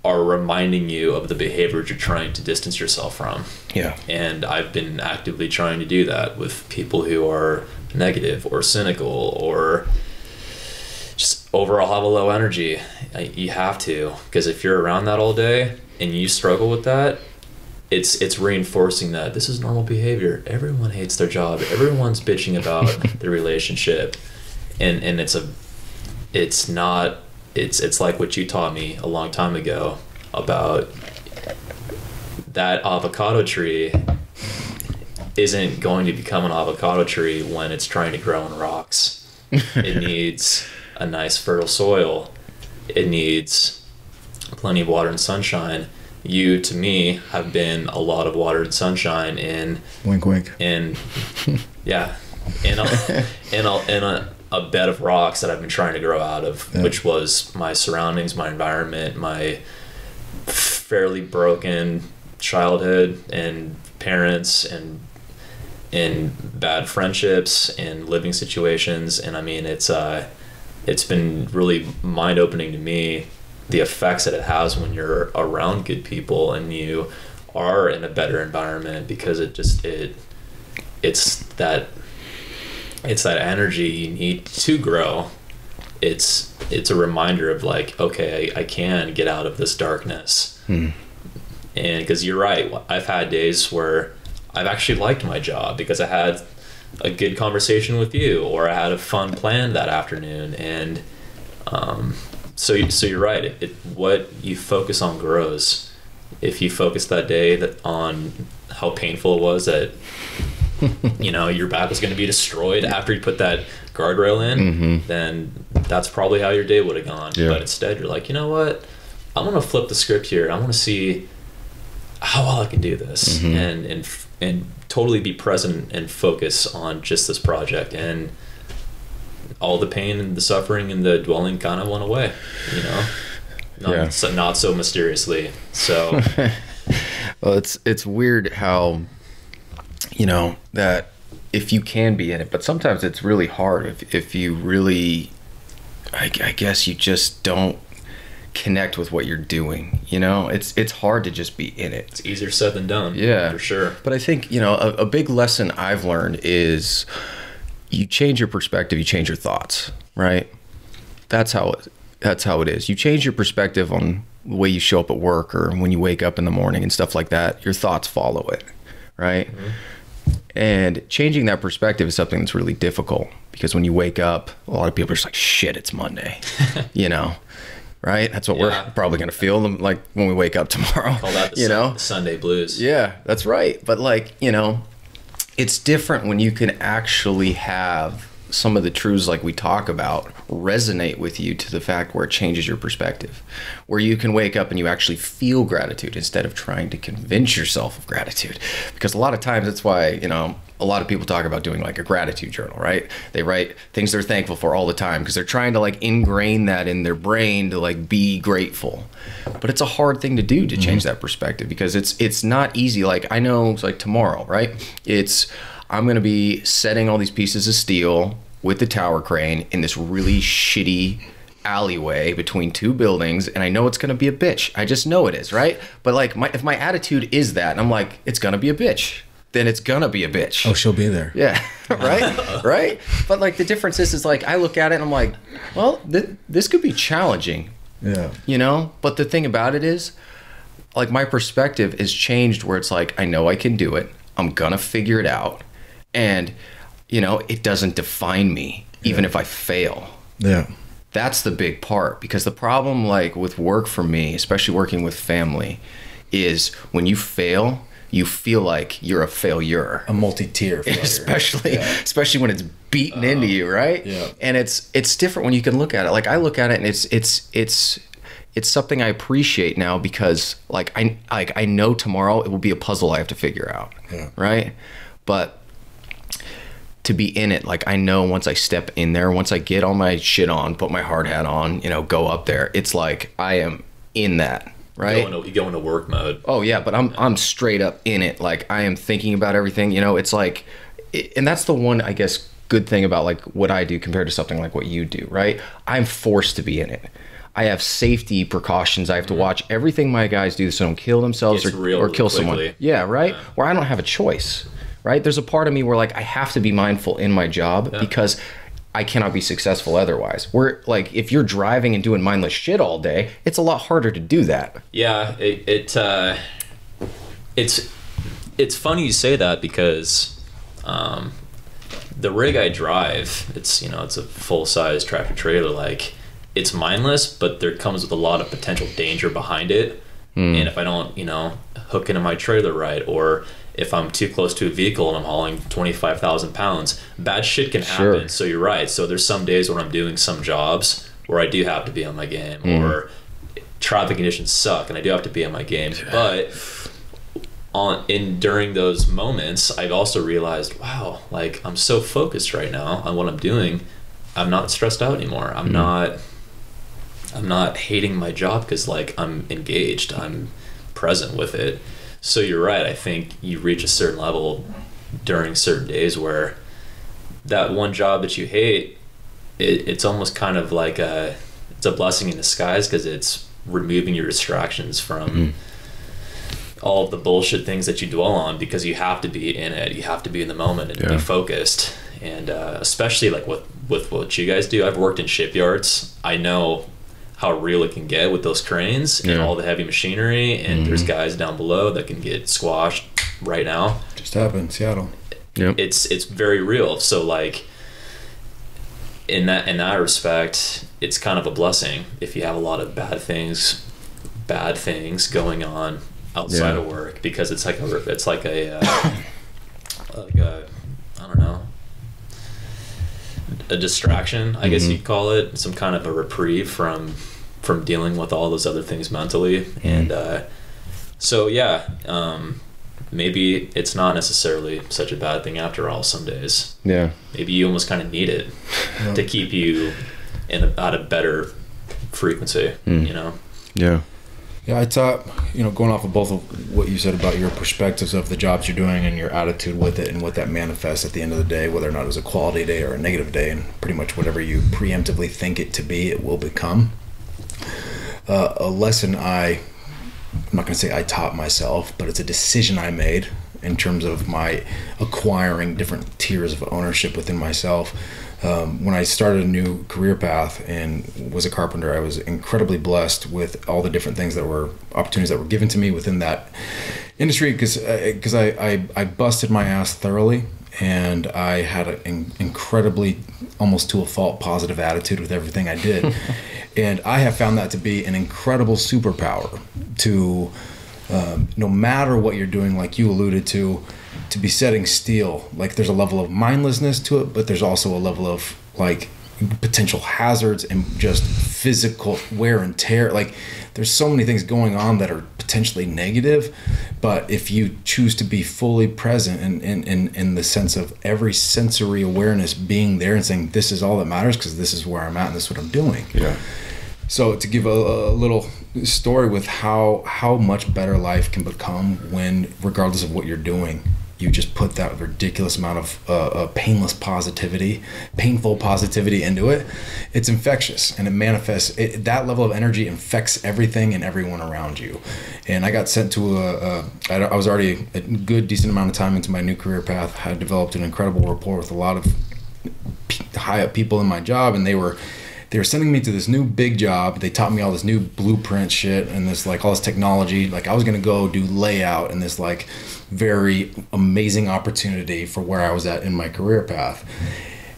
are reminding you of the behaviors you're trying to distance yourself from. Yeah. And I've been actively trying to do that with people who are negative or cynical or just overall have a low energy. You have to, because if you're around that all day and you struggle with that, it's reinforcing that this is normal behavior. Everyone hates their job. Everyone's bitching about their relationship. And it's like what you taught me a long time ago about that avocado tree isn't going to become an avocado tree when it's trying to grow in rocks. It needs a nice fertile soil. It needs plenty of water and sunshine. You, to me, have been a lot of water and sunshine in wink wink in yeah in a bed of rocks that I've been trying to grow out of, which was my surroundings, my environment, my fairly broken childhood and parents and bad friendships and living situations. And I mean, it's been really mind-opening to me, the effects that it has when you're around good people and you are in a better environment, because it's that energy you need to grow. It's a reminder of like, okay, I can get out of this darkness. And because you're right, I've had days where I've actually liked my job because I had a good conversation with you, or I had a fun plan that afternoon. And so you're right. What you focus on grows. If you focus that day on how painful it was that your back was going to be destroyed after you put that guardrail in, then that's probably how your day would have gone. Yeah. But instead, you're like, you know what? I'm going to flip the script here. I want to see how well I can do this, and totally be present and focus on just this project. And all the pain and the suffering and the dwelling kind of went away, not so mysteriously. So, well, it's weird how, that if you can be in it, but sometimes it's really hard if you really, I guess you just don't connect with what you're doing. It's hard to just be in it. It's easier said than done. Yeah, for sure. But I think a big lesson I've learned is you change your perspective, you change your thoughts, right? That's how it is. You change your perspective on the way you show up at work or when you wake up in the morning and stuff like that. Your thoughts follow it, right? And changing that perspective is something that's really difficult, because when you wake up, a lot of people are just like, shit, it's Monday, right? That's what we're probably going to feel like when we wake up tomorrow. Call that the Sunday blues. Yeah, that's right. But it's different when you can actually have some of the truths like we talk about resonate with you to the fact where it changes your perspective, where you can wake up and you actually feel gratitude instead of trying to convince yourself of gratitude. Because a lot of times that's why, you know, a lot of people talk about doing like a gratitude journal, right? They write things they're thankful for all the time because they're trying to like ingrain that in their brain to like be grateful. But it's a hard thing to do to change that perspective, because it's not easy. Like I know it's like tomorrow, right? I'm going to be setting all these pieces of steel with the tower crane in this really shitty alleyway between two buildings, and I know it's going to be a bitch. I just know it is, right? But like if my attitude is that, and I'm like, it's going to be a bitch, then it's gonna be a bitch. Oh, she'll be there. Yeah, right, right. But like the difference is like I look at it and I'm like, well, this could be challenging. Yeah. You know. But the thing about it is, like my perspective is changed where it's like I know I can do it. I'm gonna figure it out, and you know it doesn't define me even if I fail. Yeah. That's the big part, because the problem like with work for me, especially working with family, is when you fail, you feel like you're a failure. A multi-tier failure. Especially when it's beaten into you, right? Yeah. And it's different when you can look at it. Like I look at it and it's something I appreciate now, because like I know tomorrow it will be a puzzle I have to figure out. Yeah. Right? But to be in it, like I know once I step in there, once I get all my shit on, put my hard hat on, you know, go up there, it's like I am in that. Right? You go into work mode. Oh yeah, but I'm straight up in it. Like I am thinking about everything. You know, it's like, and that's the one, I guess, good thing about like what I do compared to something like what you do. Right? I'm forced to be in it. I have safety precautions. I have to watch everything my guys do so they don't kill themselves or kill someone. Yeah, right. Yeah. Where I don't have a choice. Right? There's a part of me where like I have to be mindful in my job because I cannot be successful otherwise. Where like if you're driving and doing mindless shit all day, it's a lot harder to do that. Yeah, it's funny you say that, because the rig I drive, it's a full-size tractor trailer. Like it's mindless, but there comes with a lot of potential danger behind it. And if I don't hook into my trailer right, or if I'm too close to a vehicle and I'm hauling 25,000 pounds, bad shit can happen. Sure. So you're right. So there's some days when I'm doing some jobs where I do have to be on my game, or traffic conditions suck and I do have to be on my game. But during those moments, I've also realized, wow, like I'm so focused right now on what I'm doing. I'm not stressed out anymore. I'm not hating my job, because like I'm engaged. I'm present with it. So you're right. I think you reach a certain level during certain days where that one job that you hate, it's almost kind of like it's a blessing in disguise, because it's removing your distractions from all of the bullshit things that you dwell on, because you have to be in it. You have to be in the moment and be focused. And especially like with what you guys do, I've worked in shipyards. I know how real it can get with those cranes and all the heavy machinery, and there's guys down below that can get squashed right now. Just happened in Seattle. Yep. It's very real. So like in that respect, it's kind of a blessing if you have a lot of bad things going on outside of work, because it's like a I don't know, a distraction, I guess you'd call it, some kind of a reprieve from dealing with all those other things mentally. And so maybe it's not necessarily such a bad thing after all some days. Yeah, maybe you almost kind of need it to keep you at a better frequency. Yeah, I thought, going off of both of what you said about your perspectives of the jobs you're doing and your attitude with it and what that manifests at the end of the day, whether or not it's a quality day or a negative day, and pretty much whatever you preemptively think it to be, it will become. A lesson I'm not going to say I taught myself, but it's a decision I made in terms of my acquiring different tiers of ownership within myself. When I started a new career path and was a carpenter, I was incredibly blessed with all the different opportunities that were given to me within that industry, because I busted my ass thoroughly, and I had an incredibly, almost to a fault, positive attitude with everything I did. And I have found that to be an incredible superpower to, no matter what you're doing, like you alluded to to be setting steel. Like there's a level of mindlessness to it, but there's also a level of like potential hazards and just physical wear and tear. Like there's so many things going on that are potentially negative, but if you choose to be fully present and in the sense of every sensory awareness being there and saying this is all that matters because this is where I'm at and this is what I'm doing. Yeah. So to give a little story with how much better life can become when, regardless of what you're doing, you just put that ridiculous amount of painful positivity into it. It's infectious and it manifests. That level of energy infects everything and everyone around you. And I got sent to I was already a good decent amount of time into my new career path. I had developed an incredible rapport with a lot of high up people in my job, and they were sending me to this new big job. They taught me all this new blueprint shit and this like all this technology. Like I was gonna go do layout and this like very amazing opportunity for where I was at in my career path.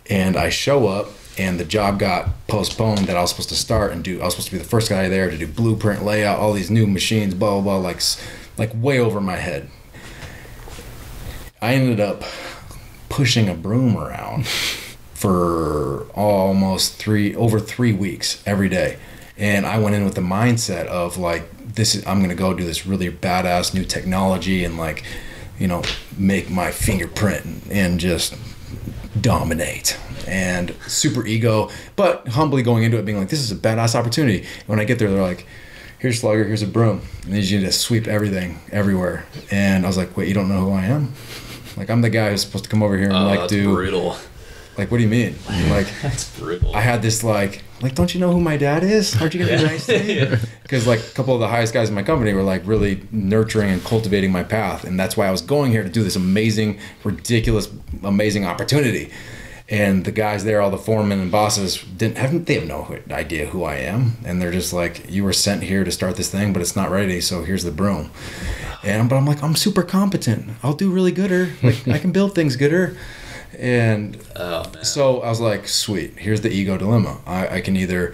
And I show up and the job got postponed that I was supposed to start and do. I was supposed to be the first guy there to do blueprint layout, all these new machines, blah blah blah, like way over my head. I ended up pushing a broom around for almost over 3 weeks every day. And I went in with the mindset of like, I'm going to go do this really badass new technology and like, you know, make my fingerprint and just dominate. And super ego, but humbly going into it being like, this is a badass opportunity. And when I get there, they're like, here's Slugger, here's a broom. And they need you to sweep everything everywhere. And I was like, wait, you don't know who I am? Like, I'm the guy who's supposed to come over here and like do... brutal. Like, what do you mean? Like, that's brutal. I had this like, don't you know who my dad is? Aren't you gonna be nice to me? Because like a couple of the highest guys in my company were like really nurturing and cultivating my path, and that's why I was going here to do this amazing, ridiculous, amazing opportunity. And the guys there, all the foremen and bosses, they have no idea who I am, and they're just like, you were sent here to start this thing, but it's not ready, so here's the broom. But I'm like, I'm super competent. I'll do really gooder. Like I can build things gooder. And so I was like, sweet, here's the ego dilemma. I can either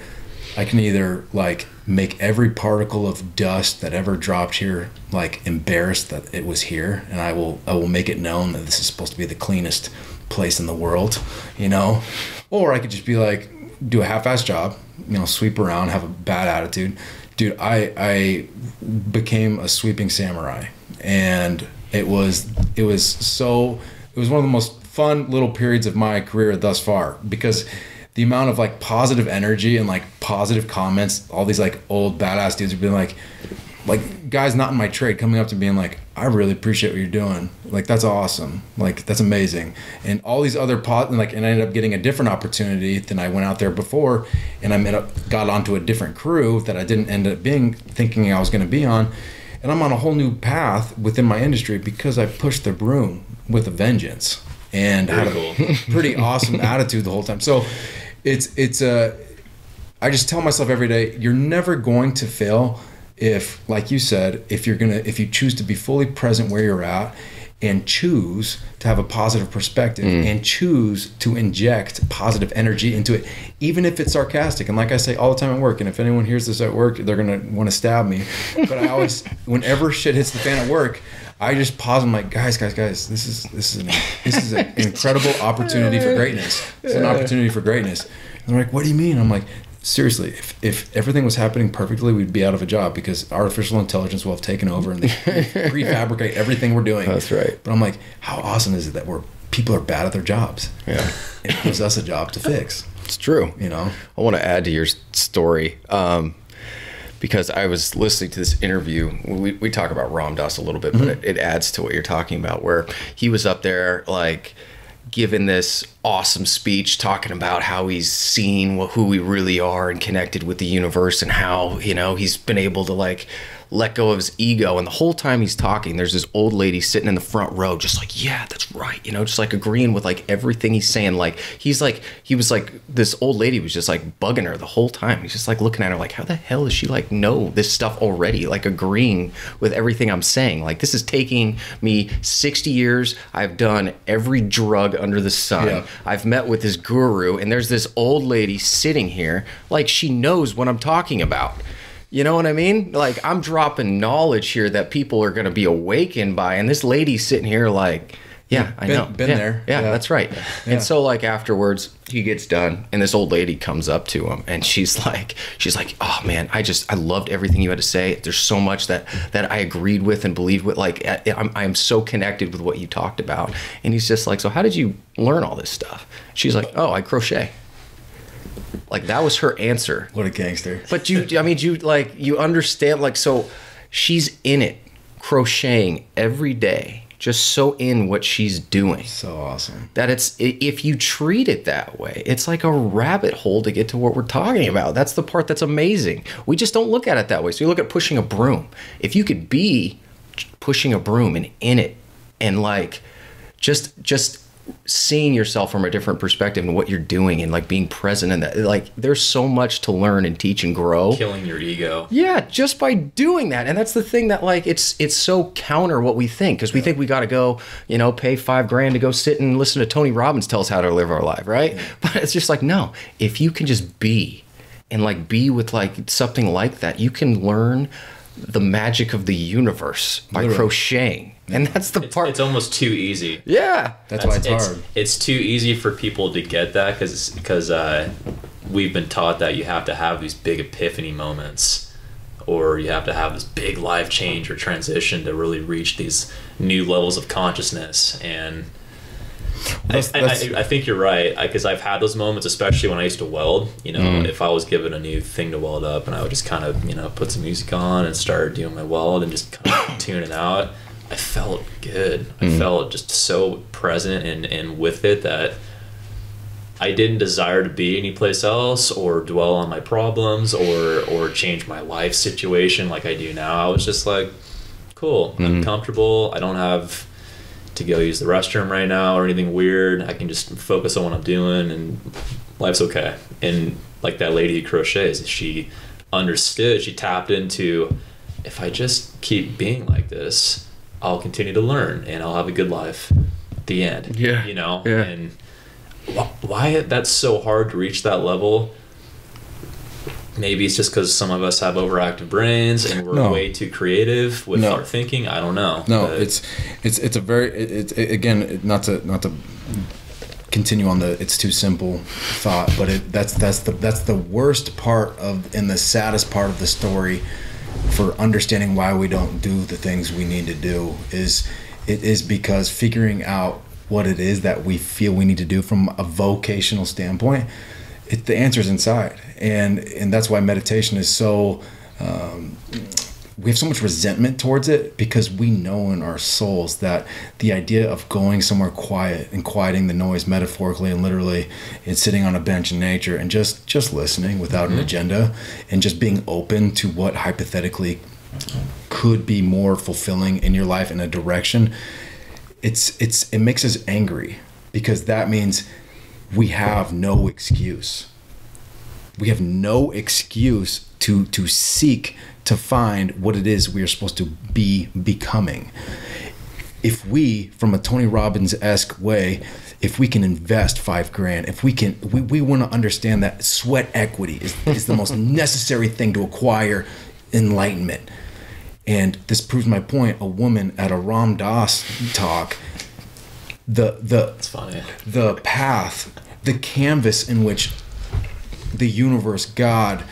like make every particle of dust that ever dropped here like embarrassed that it was here, and I will make it known that this is supposed to be the cleanest place in the world, you know. Or I could just be like, do a half-ass job, you know, sweep around, have a bad attitude. Dude, I became a sweeping samurai, and it was one of the most fun little periods of my career thus far, because the amount of like positive energy and like positive comments, all these like old badass dudes have been like guys not in my trade coming up to being like, I really appreciate what you're doing. Like, that's awesome. Like, that's amazing. And all these other and I ended up getting a different opportunity than I went out there before. And I got onto a different crew that I didn't end up thinking I was going to be on. And I'm on a whole new path within my industry because I pushed the broom with a vengeance and had a pretty awesome attitude the whole time. So I just tell myself every day, you're never going to fail if, like you said, if you choose to be fully present where you're at and choose to have a positive perspective and choose to inject positive energy into it, even if it's sarcastic. And like I say all the time at work, and if anyone hears this at work, they're going to want to stab me. But I always, whenever shit hits the fan at work, I just pause. I'm like, guys, this is an incredible opportunity for greatness. It's an opportunity for greatness. And they're like, what do you mean? I'm like, seriously, if everything was happening perfectly, we'd be out of a job because artificial intelligence will have taken over and they prefabricate everything we're doing. That's right. But I'm like, how awesome is it that people are bad at their jobs? Yeah. It gives us a job to fix. It's true. You know? I want to add to your story because I was listening to this interview. We talk about Ram Dass a little bit, but it adds to what you're talking about, where he was up there like given this awesome speech talking about how he's seen who we really are and connected with the universe, and how, you know, he's been able to like let go of his ego. And the whole time he's talking, there's this old lady sitting in the front row just like, yeah, that's right, you know, just like agreeing with like everything he's saying. Like he was like, this old lady was just like bugging her the whole time. He's just like looking at her like, how the hell does she like know this stuff already, like agreeing with everything I'm saying? Like, this is taking me 60 years. I've done every drug under the sun. Yeah. I've met with this guru, and there's this old lady sitting here like she knows what I'm talking about. You know what I mean? Like, I'm dropping knowledge here that people are going to be awakened by, and this lady's sitting here like, Yeah, I know. Been yeah, there. Yeah, that's right. Yeah. And so like afterwards he gets done and this old lady comes up to him and she's like, oh man, I loved everything you had to say. There's so much that I agreed with and believed with. Like I'm so connected with what you talked about. And he's just like, so how did you learn all this stuff? She's like, oh, I crochet. Like that was her answer. What a gangster. But you understand, like, so she's in it, crocheting every day, just so in what she's doing. So awesome. That if you treat it that way, it's like a rabbit hole to get to what we're talking about. That's the part that's amazing. We just don't look at it that way. So you look at pushing a broom. If you could be pushing a broom and in it and like just seeing yourself from a different perspective and what you're doing and like being present in that, like there's so much to learn and teach and grow. Killing your ego. Yeah, just by doing that. And that's the thing that like it's so counter what we think, because we think we got to go, pay $5,000 to go sit and listen to Tony Robbins tell us how to live our life, right? Yeah. But it's just like, no, if you can just be and like be with like something like that, you can learn the magic of the universe by crocheting. And that's the part. It's almost too easy. Yeah. That's why it's hard. It's too easy for people to get that because we've been taught that you have to have these big epiphany moments, or you have to have this big life change or transition to really reach these new levels of consciousness. And I think you're right, because I've had those moments, especially when I used to weld. If I was given a new thing to weld up and I would just kind of put some music on and start doing my weld and just kind of tune it out, I felt good. I felt just so present and with it that I didn't desire to be anyplace else or dwell on my problems or change my life situation like I do now. I was just like, cool, I'm comfortable. I don't have to go use the restroom right now or anything weird. I can just focus on what I'm doing and life's okay. And like that lady who crochets, she understood, she tapped into, if I just keep being like this, I'll continue to learn and I'll have a good life at the end. Yeah. Yeah. And why that's so hard to reach that level. Maybe it's just because some of us have overactive brains and we're way too creative with our thinking. I don't know. No, it's a very again, not to continue on the it's too simple thought, but that's the worst part of and the saddest part of the story for understanding why we don't do the things we need to do is because figuring out what it is that we feel we need to do from a vocational standpoint, the answer is inside, and that's why meditation is so we have so much resentment towards it, because we know in our souls that the idea of going somewhere quiet and quieting the noise, metaphorically and literally, and sitting on a bench in nature and just listening without an agenda and just being open to what hypothetically could be more fulfilling in your life in a direction, it makes us angry, because that means we have no excuse. We have no excuse to seek to find what it is we are supposed to be becoming. If we, from a Tony Robbins-esque way, if we can invest $5,000, if we want to understand that sweat equity is the most necessary thing to acquire enlightenment. And this proves my point. A woman at a Ram Dass talk, It's funny. the path, the canvas in which the universe, God,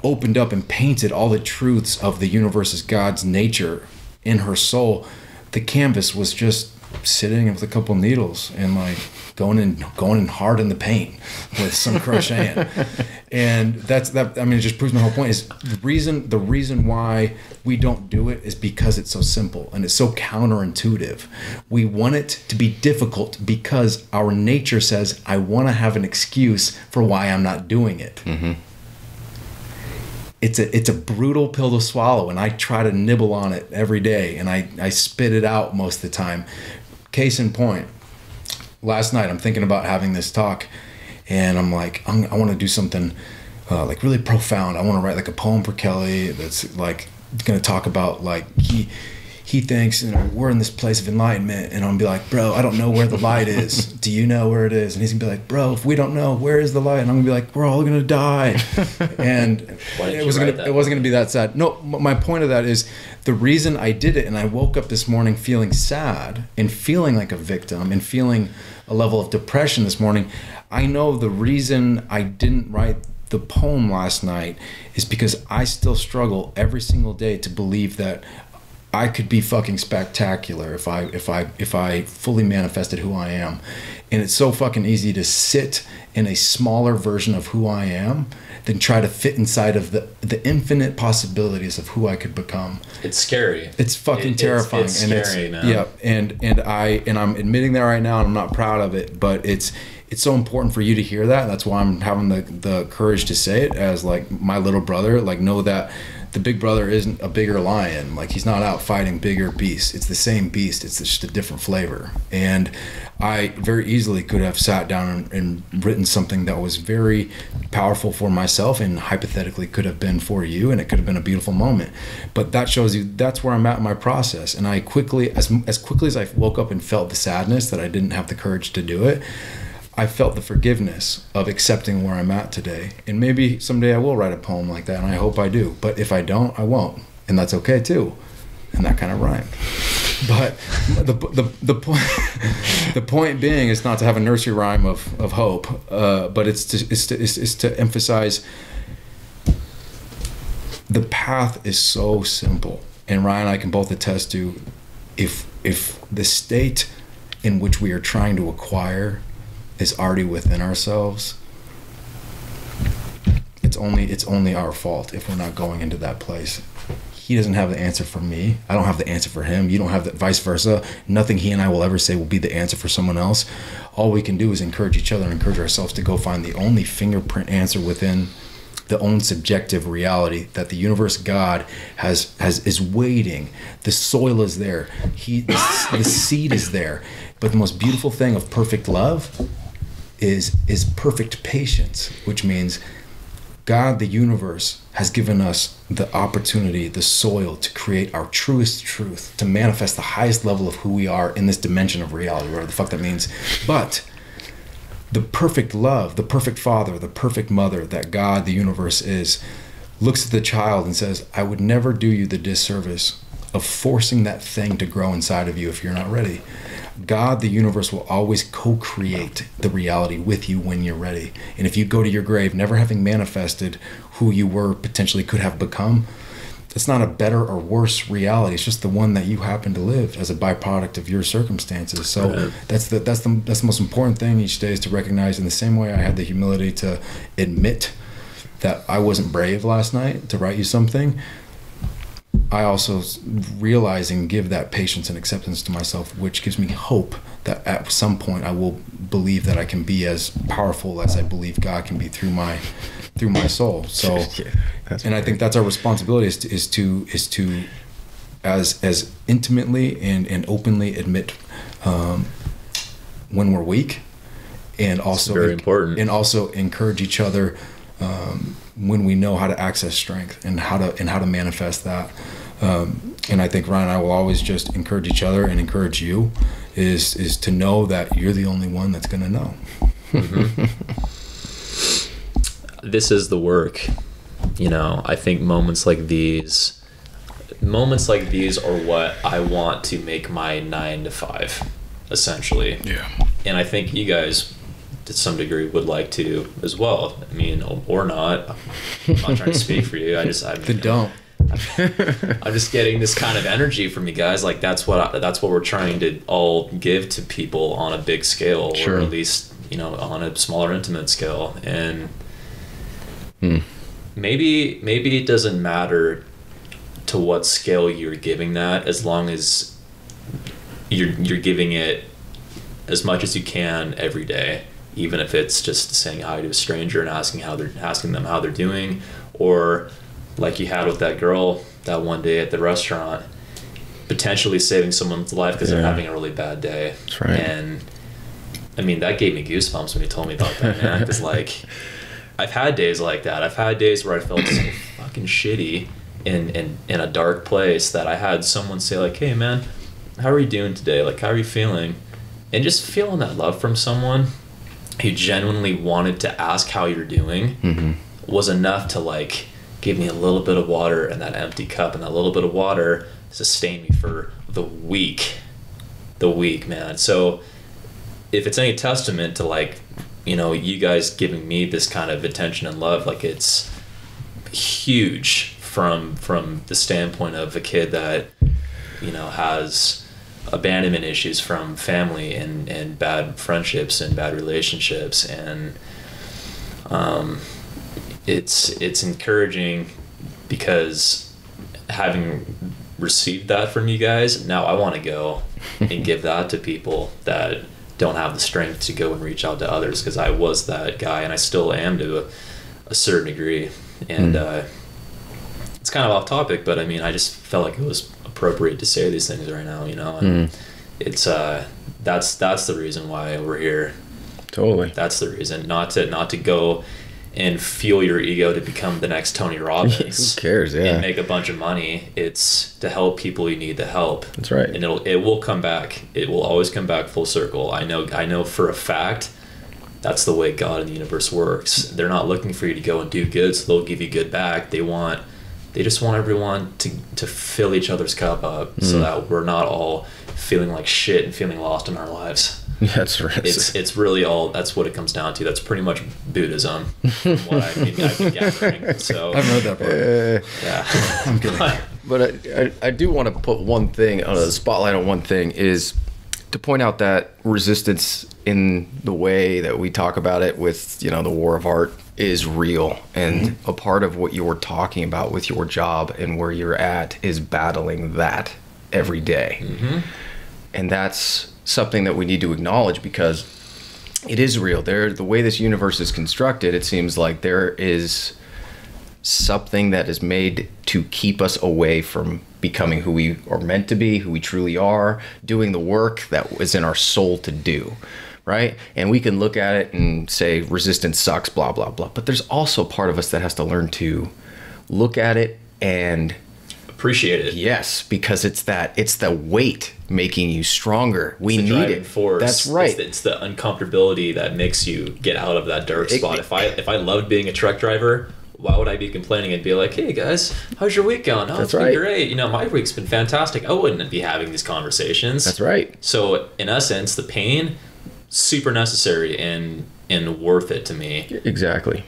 opened up and painted all the truths of the universe as God's nature in her soul. The canvas was just sitting with a couple needles and like going in hard in the paint with some crocheting. And it just proves my whole point is the reason why we don't do it is because it's so simple and it's so counterintuitive. We want it to be difficult because our nature says, I want to have an excuse for why I'm not doing it. Mm-hmm. It's a brutal pill to swallow, and I try to nibble on it every day, and I spit it out most of the time. Case in point, last night I'm thinking about having this talk, and I'm like, I want to do something like really profound. I want to write like a poem for Kelly that's like going to talk about like he thinks, you know, we're in this place of enlightenment, and I'll be like, bro, I don't know where the light is. Do you know where it is? And he's gonna be like, bro, if we don't know, where is the light? And I'm gonna be like, we're all gonna die. And it wasn't gonna be that sad. No, my point of that is the reason I did it, and I woke up this morning feeling sad and feeling like a victim and feeling a level of depression this morning. I know the reason I didn't write the poem last night is because I still struggle every single day to believe that I could be fucking spectacular if I fully manifested who I am. And it's so fucking easy to sit in a smaller version of who I am than try to fit inside of the infinite possibilities of who I could become. It's scary. It's fucking terrifying. It's scary, man. Yeah, and I'm admitting that right now, and I'm not proud of it, but it's so important for you to hear that. That's why I'm having the courage to say it as like my little brother. Like, know that the big brother isn't a bigger lion. Like, he's not out fighting bigger beasts. It's the same beast. It's just a different flavor. And I very easily could have sat down and written something that was very powerful for myself and hypothetically could have been for you, and it could have been a beautiful moment. But that shows you that's where I'm at in my process. And I quickly, as quickly as I woke up and felt the sadness that I didn't have the courage to do it, I felt the forgiveness of accepting where I'm at today. And maybe someday I will write a poem like that, and I hope I do. But if I don't, I won't. And that's okay too. And that kind of rhymed. But the point being is not to have a nursery rhyme of hope, but it's to emphasize the path is so simple. And Ryan and I can both attest to, if the state in which we are trying to acquire is already within ourselves, it's only our fault if we're not going into that place. He doesn't have the answer for me. I don't have the answer for him. You don't have the vice versa. Nothing he and I will ever say will be the answer for someone else. All we can do is encourage each other and encourage ourselves to go find the only fingerprint answer within the own subjective reality that the universe, God, is waiting. The soil is there. The seed is there. But the most beautiful thing of perfect love is perfect patience, which means God, the universe, has given us the opportunity, the soil, to create our truest truth, to manifest the highest level of who we are in this dimension of reality, whatever the fuck that means. But the perfect love, the perfect father, the perfect mother that God, the universe, is, looks at the child and says, I would never do you the disservice of forcing that thing to grow inside of you if you're not ready. God, the universe, will always co-create the reality with you when you're ready. And if you go to your grave never having manifested who you were potentially could have become, it's not a better or worse reality. It's just the one that you happen to live as a byproduct of your circumstances. So that's the most important thing each day, is to recognize, in the same way I had the humility to admit that I wasn't brave last night to write you something, I also realize and give that patience and acceptance to myself, which gives me hope that at some point I will believe that I can be as powerful as I believe God can be through my soul. So, and I think that's our responsibility, is to as intimately and openly admit when we're weak, and also very important, and also encourage each other when we know how to access strength and how to manifest that. And I think Ryan and I will always just encourage each other and encourage you is to know that you're the only one that's going to know. Mm-hmm. This is the work. You know, I think moments like these are what I want to make my 9 to 5, essentially. Yeah. And I think you guys, to some degree, would like to as well. I mean, or not. I'm not trying to speak for you. I'm just getting this kind of energy from you guys. Like, that's what we're trying to all give to people on a big scale, sure, or at least, you know, on a smaller, intimate scale. And maybe it doesn't matter to what scale you're giving that, as long as you're giving it as much as you can every day, even if it's just saying hi to a stranger and asking them how they're doing, or like you had with that girl that one day at the restaurant, potentially saving someone's life because they're having a really bad day. That's right. And I mean, that gave me goosebumps when you told me about that, man. Because, like, I've had days like that. I've had days where I felt so fucking shitty, in a dark place, that I had someone say like, hey man, how are you doing today? Like, how are you feeling? And just feeling that love from someone who genuinely wanted to ask how you're doing was enough to like give me a little bit of water in that empty cup, and that little bit of water sustained me for the week, man. So if it's any testament to like, you know, you guys giving me this kind of attention and love, like it's huge from the standpoint of a kid that, you know, has abandonment issues from family and bad friendships and bad relationships. And it's encouraging, because having received that from you guys, now I want to go and give that to people that don't have the strength to go and reach out to others, because I was that guy and I still am to a certain degree. And it's kind of off topic, but I mean, I just felt like it was appropriate to say these things right now, you know. And it's that's the reason why we're here. Totally. That's the reason. Not to go and fuel your ego to become the next Tony Robbins. Who cares? Yeah. And make a bunch of money. It's to help people you need the help. That's right. And it will come back. It will always come back full circle. I know for a fact that's the way God and the universe works. They're not looking for you to go and do good, so they'll give you good back. They just want everyone to fill each other's cup up, so that we're not all feeling like shit and feeling lost in our lives. That's right. It's really all, that's what it comes down to. That's pretty much Buddhism, from what I've been gathering. So I've heard that part. yeah. I'm kidding. But I do want to put one thing on the spotlight on one thing, is to point out that resistance in the way that we talk about it with, you know, the war of art is real. And a part of what you're talking about with your job and where you're at is battling that every day. And that's something that we need to acknowledge, because it is real. The way this universe is constructed, it seems like there is something that is made to keep us away from becoming who we are meant to be, who we truly are, doing the work that is in our soul to do, right? And we can look at it and say resistance sucks, blah, blah, blah. But there's also part of us that has to learn to look at it and appreciate it. Yes, because it's the weight making you stronger. We It's the need driving it. force. That's right. It's the uncomfortability that makes you get out of that dark spot. If I loved being a truck driver, why would I be complaining and be like, hey guys, how's your week going? Oh, That's it's been right. great. You know, my week's been fantastic. I wouldn't be having these conversations. That's right. So in essence, the pain, super necessary and worth it to me. Exactly.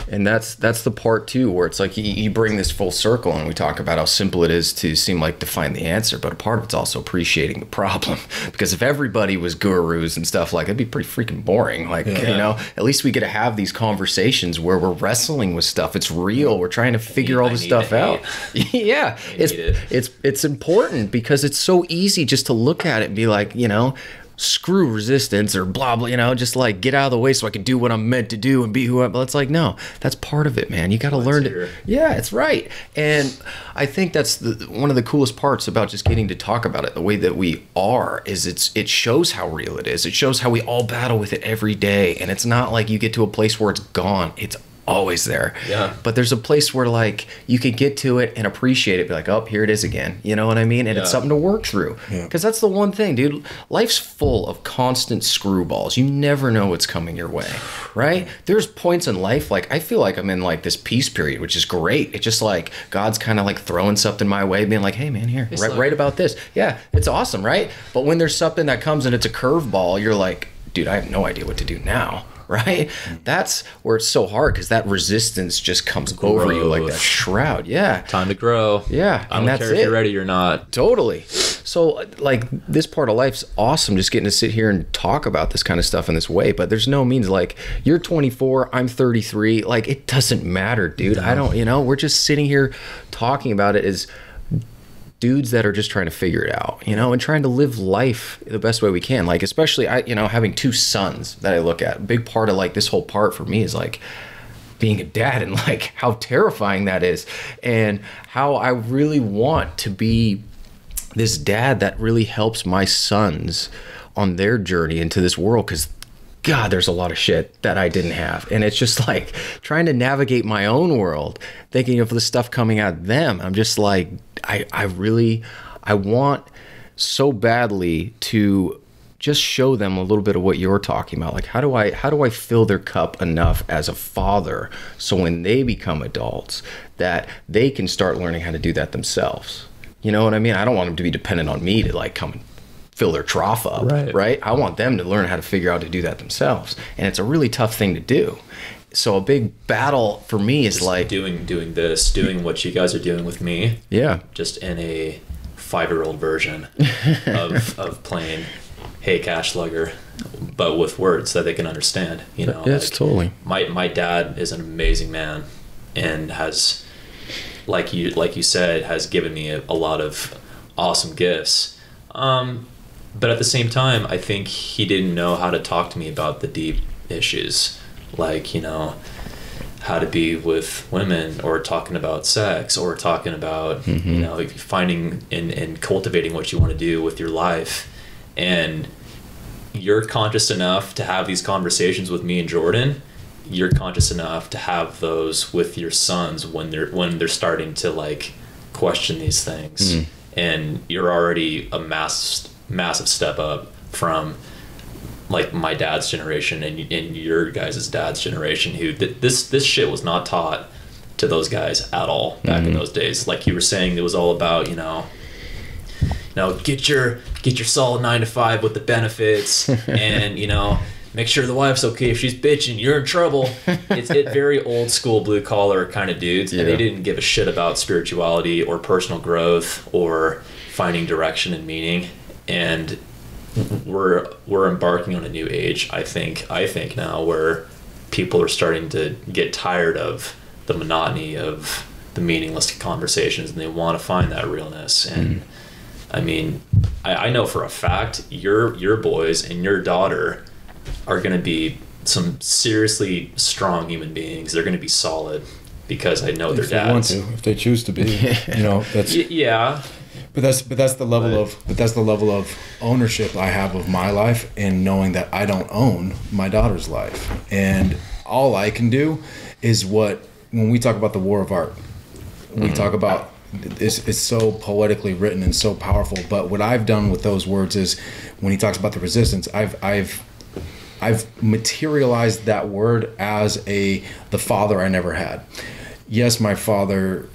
And that's the part too, where it's like you bring this full circle, and we talk about how simple it is to seem like to find the answer, but a part of it's also appreciating the problem. Because if everybody was gurus and stuff, like, it'd be pretty freaking boring. Like, you know, at least we get to have these conversations where we're wrestling with stuff. It's real. We're trying to figure all this stuff out. Yeah, it's important, because it's so easy just to look at it and be like, you know, screw resistance or blah blah, you know, just like get out of the way so I can do what I'm meant to do and be who I'm. But it's like, no, that's part of it, man. You got to learn to. Yeah, it's right. And I think that's one of the coolest parts about just getting to talk about it the way that we are, is it shows how real it is. It shows how we all battle with it every day, and it's not like you get to a place where it's gone. It's always there. Yeah. But there's a place where like you can get to it and appreciate it, be like, oh, here it is again. You know what I mean? And it's something to work through. Because that's the one thing, dude. Life's full of constant screwballs. You never know what's coming your way, right? There's points in life, like I feel like I'm in like this peace period, which is great. It's just like God's kind of like throwing something my way, being like, hey man, here, write about this. Yeah, it's awesome, right? But when there's something that comes and it's a curveball, you're like, dude, I have no idea what to do now. Right? That's where it's so hard, because that resistance just comes over you like that shroud. Yeah. Time to grow. Yeah. I don't care if you're ready or not. Totally. So like this part of life's awesome, just getting to sit here and talk about this kind of stuff in this way. But there's no means like you're 24, I'm 33. Like it doesn't matter, dude. No. I don't, you know, we're just sitting here talking about it as dudes that are just trying to figure it out, you know, and trying to live life the best way we can. Like, especially I, you know, having two sons that I look at, a big part of like this whole part for me is like being a dad, and like how terrifying that is, and how I really want to be this dad that really helps my sons on their journey into this world. Because God, there's a lot of shit that I didn't have. And it's just like trying to navigate my own world, thinking of the stuff coming at them. I'm just like, I want so badly to just show them a little bit of what you're talking about. Like, how do I fill their cup enough as a father so when they become adults that they can start learning how to do that themselves? You know what I mean? I don't want them to be dependent on me to like come and fill their trough up, right? I want them to learn how to figure out to do that themselves. And it's a really tough thing to do. So a big battle for me is just like doing what you guys are doing with me. Yeah. Just in a 5-year-old version of playing Hey Cash Slugger, but with words that they can understand, you know. Yes, like, totally. My dad is an amazing man and has, like you said, has given me a lot of awesome gifts. But at the same time, I think he didn't know how to talk to me about the deep issues, like, you know, how to be with women, or talking about sex, or talking about, you know, finding and cultivating what you want to do with your life. And you're conscious enough to have these conversations with me and Jordan. You're conscious enough to have those with your sons when they're starting to like question these things. And you're already a massive step up from like my dad's generation and your guys' dad's generation, who this shit was not taught to those guys at all back in those days. Like you were saying, it was all about, you know, get your solid 9 to 5 with the benefits, and, you know, make sure the wife's okay. If she's bitching, you're in trouble. It's very old school blue collar kind of dudes, and they didn't give a shit about spirituality or personal growth or finding direction and meaning. And we're embarking on a new age, I think now, where people are starting to get tired of the monotony of the meaningless conversations, and they want to find that realness. And I mean, I know for a fact your boys and your daughter are going to be some seriously strong human beings. They're going to be solid because I know their dads. If they choose to be, you know, that's But that's the level of ownership I have of my life, and knowing that I don't own my daughter's life. And all I can do is when we talk about the war of art, we talk about it's so poetically written and so powerful. But what I've done with those words is, when he talks about the resistance, I've materialized that word as the father I never had. Yes, my father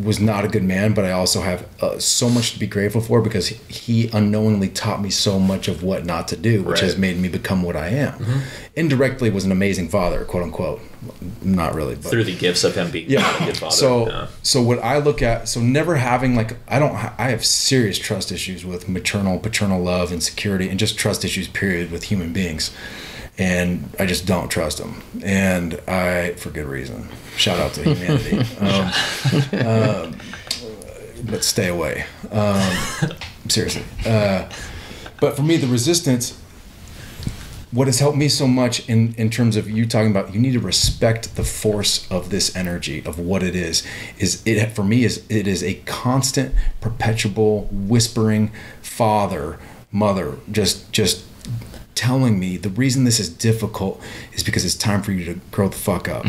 was not a good man, but I also have so much to be grateful for, because he unknowingly taught me so much of what not to do, which has made me become what I am. Indirectly was an amazing father, quote unquote. Not really, but through the gifts of him being a good father. So what I look at, never having I have serious trust issues with paternal love and security, and just trust issues period with human beings. And I just don't trust them, and for good reason. Shout out to humanity, but stay away. Seriously. But for me, the resistance, what has helped me so much in terms of you talking about, you need to respect the force of this energy, of what it is for me it is a constant, perpetual, whispering father, mother, just telling me the reason this is difficult is because it's time for you to grow the fuck up.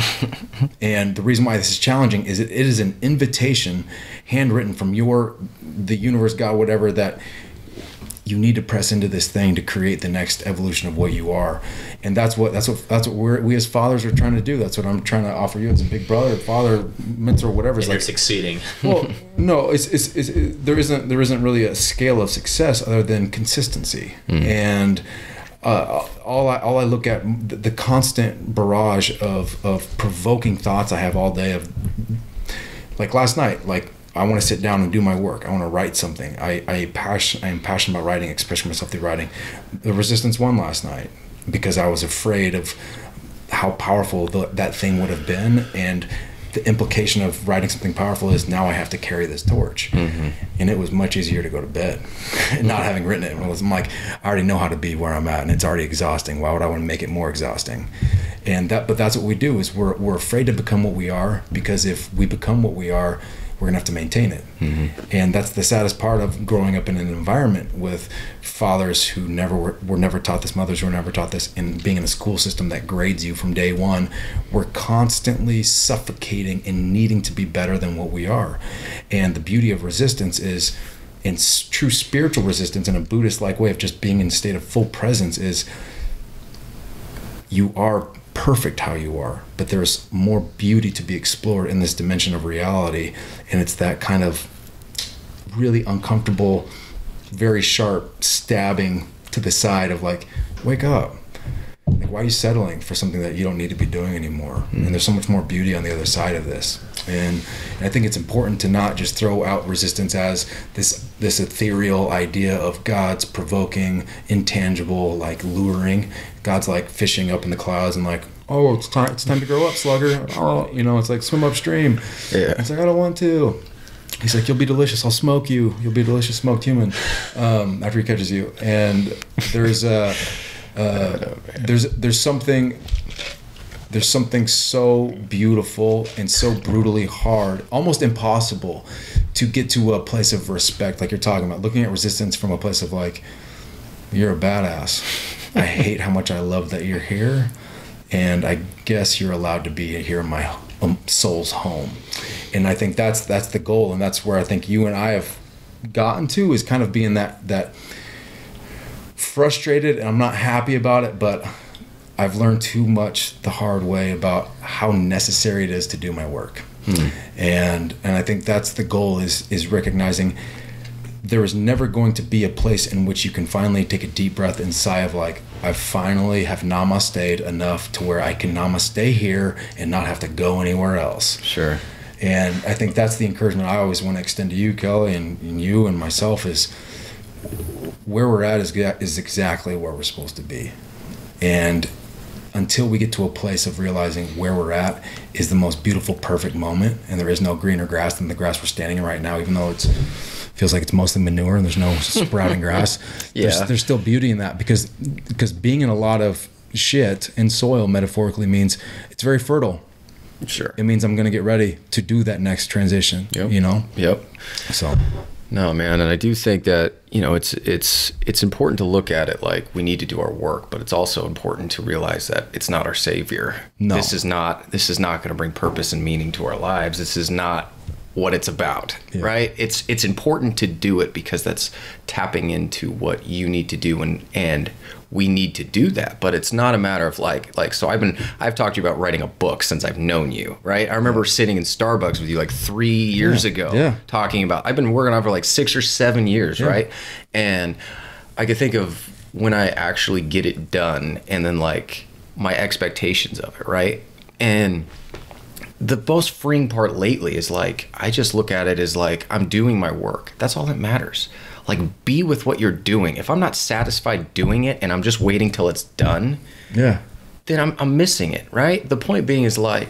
And the reason why this is challenging is it is an invitation handwritten from the universe, God, whatever, that you need to press into this thing to create the next evolution of what you are. And that's what we as fathers are trying to do. That's what I'm trying to offer you as a big brother, father, mentor, whatever. And you're succeeding. Well, no, there isn't really a scale of success other than consistency. And all I look at, the constant barrage of provoking thoughts I have all day, of like last night, like I want to sit down and do my work. I want to write something. I am passionate about writing, expressing myself through writing. The resistance won last night because I was afraid of how powerful that thing would have been, and the implication of writing something powerful is now I have to carry this torch. And it was much easier to go to bed not having written it. I'm like, I already know how to be where I'm at, and it's already exhausting. Why would I want to make it more exhausting? But that's what we do, is we're afraid to become what we are, because if we become what we are, we're gonna have to maintain it. And that's the saddest part of growing up in an environment with fathers who were never taught this, mothers who were never taught this, and being in a school system that grades you from day one. We're constantly suffocating and needing to be better than what we are. And the beauty of resistance is, in true spiritual resistance, in a Buddhist-like way of just being in a state of full presence, is you are perfect how you are, but there's more beauty to be explored in this dimension of reality. And it's that kind of really uncomfortable, very sharp stabbing to the side of like, wake up. Like, why are you settling for something that you don't need to be doing anymore? And there's so much more beauty on the other side of this. And I think it's important to not just throw out resistance as this ethereal idea of God's provoking, intangible, like luring. God's like fishing up in the clouds and like, oh, it's time to grow up, slugger. Oh, it's like swim upstream. Yeah. It's like, I don't want to. He's like, you'll be delicious. I'll smoke you. You'll be a delicious smoked human after he catches you. And there's something so beautiful and so brutally hard, almost impossible to get to a place of respect, like you're talking about, looking at resistance from a place of like, you're a badass. I hate how much I love that you're here, and I guess you're allowed to be here in my soul's home. And I think that's the goal, and that's where I think you and I have gotten to, is kind of being that frustrated, and I'm not happy about it, but I've learned too much the hard way about how necessary it is to do my work. And I think that's the goal, is recognizing there is never going to be a place in which you can finally take a deep breath and sigh of like, I finally have namaste'd enough to where I can namaste here and not have to go anywhere else. Sure. And I think that's the encouragement I always want to extend to you, Kelly, and you and myself, is where we're at is exactly where we're supposed to be. And until we get to a place of realizing where we're at is the most beautiful, perfect moment, and there is no greener grass than the grass we're standing in right now, even though it feels like it's mostly manure and there's no sprouting grass. Yeah. There's still beauty in that, because being in a lot of shit in soil metaphorically means it's very fertile. Sure. It means I'm going to get ready to do that next transition. Yep. Yep. So. No, man, and I do think that, it's important to look at it like we need to do our work, but it's also important to realize that it's not our savior. No. This is not going to bring purpose and meaning to our lives. This is not what it's about, right? It's important to do it because that's tapping into what you need to do, and we need to do that. But it's not a matter of like so I've talked to you about writing a book since I've known you, right? I remember sitting in Starbucks with you like 3 years ago talking about, I've been working on it for like 6 or 7 years, right? And I could think of when I actually get it done and then like my expectations of it, right? And the most freeing part lately is like, I just look at it as like, I'm doing my work. That's all that matters. Like, be with what you're doing. If I'm not satisfied doing it and I'm just waiting till it's done, then I'm missing it, right? The point being is like,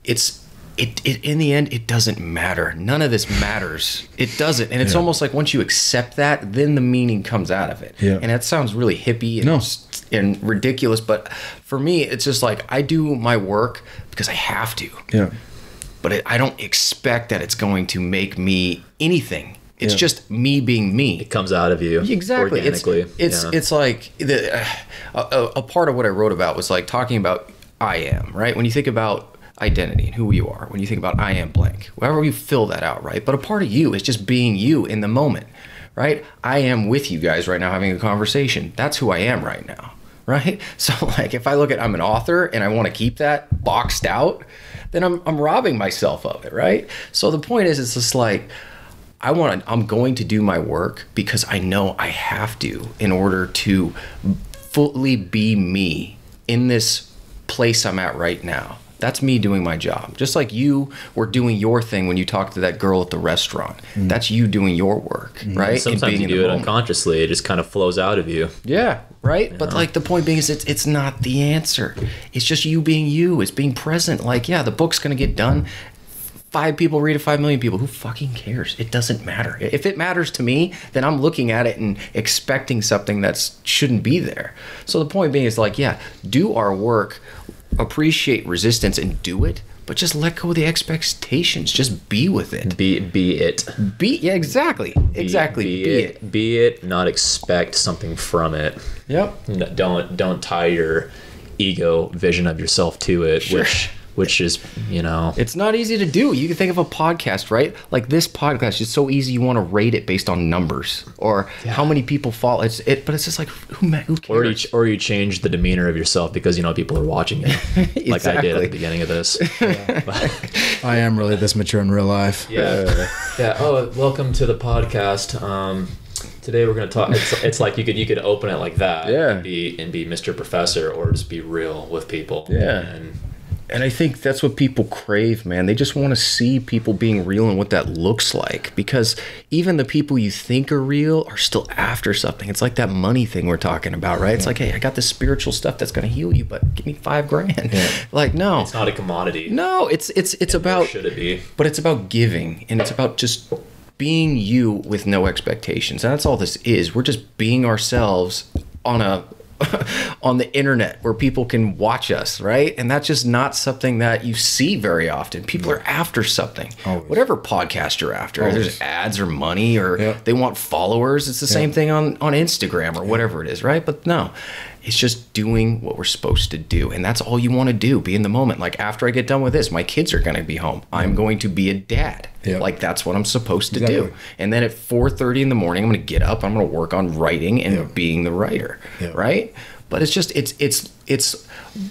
it in the end, it doesn't matter. None of this matters. It doesn't. And it's almost like once you accept that, then the meaning comes out of it. Yeah. And that sounds really hippie and ridiculous, but for me, it's just like, I do my work because I have to. Yeah. But I don't expect that it's going to make me anything. It's just me being me. It comes out of you. Exactly. Organically. It's like a part of what I wrote about was like talking about I am, right? When you think about identity and who you are, when you think about I am blank, however you fill that out, right? But a part of you is just being you in the moment, right? I am with you guys right now having a conversation. That's who I am right now, right? So like if I look at I'm an author and I want to keep that boxed out, then I'm robbing myself of it, right? So the point is, it's just like, I'm going to do my work because I know I have to in order to fully be me in this place I'm at right now. That's me doing my job. Just like you were doing your thing when you talked to that girl at the restaurant. Mm-hmm. That's you doing your work, right? And sometimes you do it unconsciously. It just kind of flows out of you. Yeah, right? But like the point being is it's not the answer. It's just you being you. It's being present. Like, the book's going to get done. 5 people read it, 5 million people. Who fucking cares? It doesn't matter. If it matters to me, then I'm looking at it and expecting something that shouldn't be there. So the point being is like, do our work, appreciate resistance and do it, but just let go of the expectations. Just be with it. Be it. Yeah, exactly. Be it, not expect something from it. Yep. Don't tie your ego vision of yourself to it, Sure. which is, you know, it's not easy to do. You can think of a podcast, right? Like this podcast is so easy. You want to rate it based on numbers or how many people follow but it's just like, who cares? Or you change the demeanor of yourself because, you know, people are watching you. Exactly. Like I did at the beginning of this. I am really this mature in real life. Yeah. Oh, welcome to the podcast. Today we're going to talk. It's like you could open it like that. Yeah. And be Mr. Professor, or just be real with people. Yeah. And I think that's what people crave, man. They just want to see people being real and what that looks like. Because even the people you think are real are still after something. It's like that money thing we're talking about, right? It's like, hey, I got this spiritual stuff that's going to heal you, but give me $5,000. Yeah. Like, no. It's not a commodity. No, it's about... Should it be? But it's about giving. And it's about just being you with no expectations. And that's all this is. We're just being ourselves on the internet where people can watch us, right? And that's just not something that you see very often. People are after something. Always. Whatever podcast you're after. Always. There's ads or money or they want followers. It's the same thing on Instagram or whatever it is, right? But no, it's just doing what we're supposed to do. And that's all you want to do, be in the moment. Like after I get done with this, my kids are going to be home. I'm going to be a dad. Yep. Like that's what I'm supposed to do. And then at 4:30 in the morning, I'm going to get up. I'm going to work on writing and being the writer, right? But it's just it's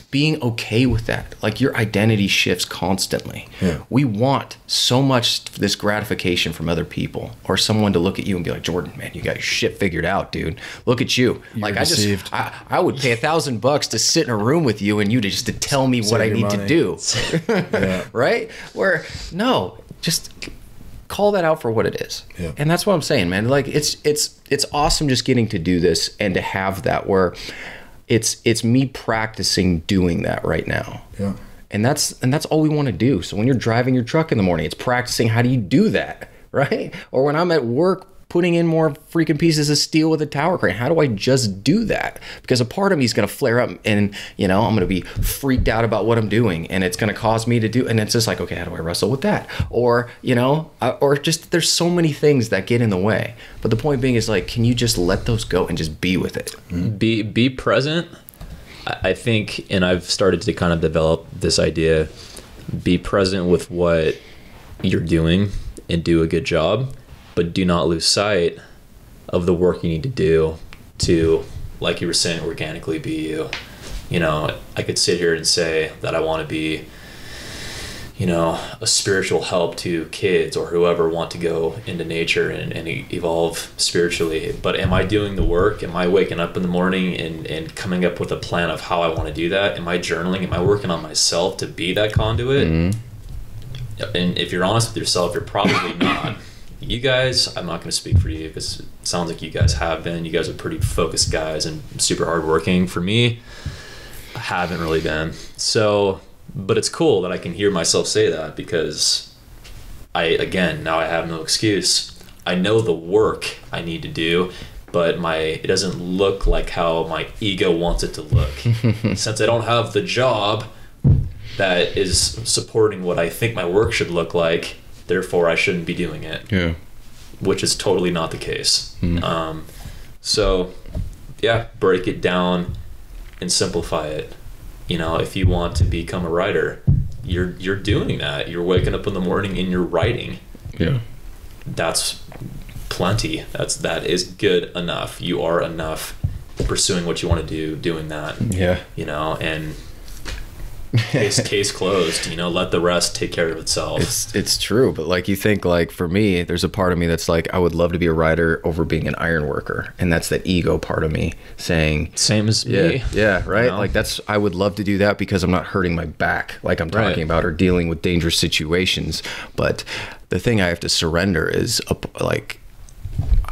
being okay with that. Like your identity shifts constantly. Yeah. We want so much this gratification from other people or someone to look at you and be like, Jordan, man, you got your shit figured out, dude. Look at you. You're like deceived. I would pay $1,000 to sit in a room with you and you to tell me what I need to do. Right? Where no, just call that out for what it is. Yeah. And that's what I'm saying, man. Like it's awesome just getting to do this and to have that where it's me practicing doing that right now. Yeah. And that's all we want to do. So when you're driving your truck in the morning, it's practicing how do you do that, right? Or when I'm at work putting in more freaking pieces of steel with a tower crane, how do I just do that? Because a part of me is going to flare up and, you know, I'm going to be freaked out about what I'm doing and it's going to cause me to do, and it's just like, okay, how do I wrestle with that? Or, you know, or just there's so many things that get in the way. But the point being is like, can you just let those go and just be with it? Be present. I think, and I've started to kind of develop this idea, be present with what you're doing and do a good job, but do not lose sight of the work you need to do to, like you were saying, organically be you. You know, I could sit here and say that I want to be, you know, a spiritual help to kids or whoever want to go into nature and evolve spiritually. But am I doing the work? Am I waking up in the morning and coming up with a plan of how I want to do that? Am I journaling? Am I working on myself to be that conduit? Mm-hmm. And if you're honest with yourself, you're probably not. You guys, I'm not going to speak for you because it sounds like you guys have been. You guys are pretty focused guys and super hardworking. For me, I haven't really been. So, but it's cool that I can hear myself say that because now I have no excuse. I know the work I need to do, but it doesn't look like how my ego wants it to look. Since I don't have the job that is supporting what I think my work should look like, therefore I shouldn't be doing it. Yeah. Which is totally not the case. So yeah, break it down and simplify it. You know, if you want to become a writer, you're doing that. You're waking up in the morning and you're writing. Yeah. That's plenty. That is good enough. You are enough pursuing what you want to do, doing that. Yeah. You know, and case closed. You know, let the rest take care of itself. It's true, but like you think, like for me, there's a part of me that's like I would love to be a writer over being an iron worker, and that's that ego part of me saying same as me. Yeah, right. You know? Like I would love to do that because I'm not hurting my back, like I'm talking about, or dealing with dangerous situations. But the thing I have to surrender is like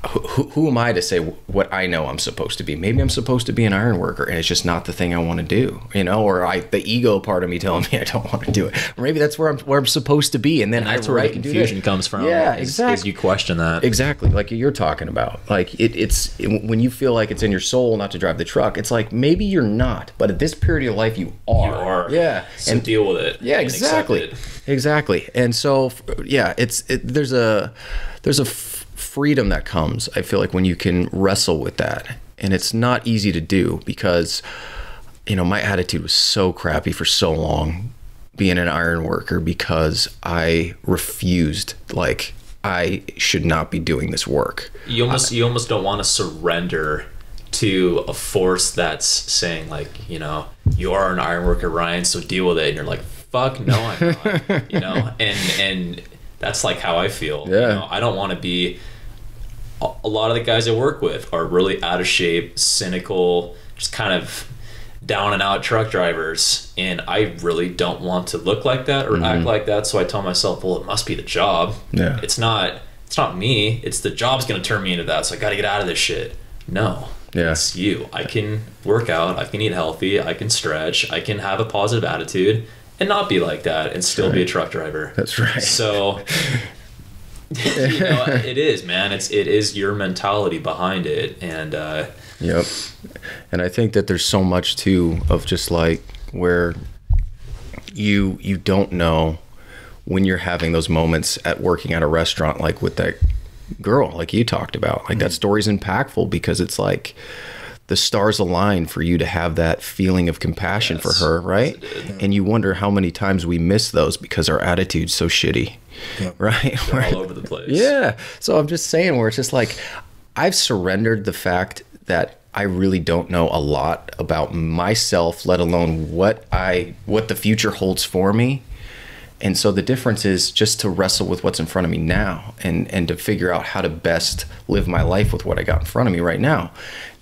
who am I to say what I know I'm supposed to be? Maybe I'm supposed to be an iron worker, and it's just not the thing I want to do, or the ego part of me telling me I don't want to do it. Or maybe that's where I'm supposed to be, and then that's where the confusion comes from. Yeah, exactly. Is you question that. Exactly, like you're talking about. Like it's when you feel like it's in your soul not to drive the truck. It's like maybe you're not, but at this period of life you are. You are. Yeah, so and deal with it. Yeah, exactly. Exactly. And so yeah, there's a freedom that comes, I feel like, when you can wrestle with that. And it's not easy to do because, my attitude was so crappy for so long being an iron worker because I refused, like, I should not be doing this work. You almost don't want to surrender to a force that's saying, like, you are an iron worker, Ryan, so deal with it. And you're like, fuck no, I'm not. And that's like how I feel. Yeah. I don't want to be. A lot of the guys I work with are really out of shape, cynical, just kind of down and out truck drivers, and I really don't want to look like that or act like that. So I tell myself, well, it must be the job. Yeah. It's not me. It's the job's going to turn me into that. So I got to get out of this shit. No. Yeah. It's you. I can work out. I can eat healthy. I can stretch. I can have a positive attitude and not be like that and still be a truck driver. That's right. So it is, man. It is your mentality behind it. And yep. And I think that there's so much too of just like where you don't know when you're having those moments at working at a restaurant, like with that girl, like you talked about. Like that story's impactful because it's like the stars align for you to have that feeling of compassion for her, right? And you wonder how many times we miss those because our attitude's so shitty. Yep. Right? They're all over the place. Yeah. So I'm just saying, where it's just like, I've surrendered the fact that I really don't know a lot about myself, let alone what the future holds for me. And so the difference is just to wrestle with what's in front of me now and to figure out how to best live my life with what I got in front of me right now.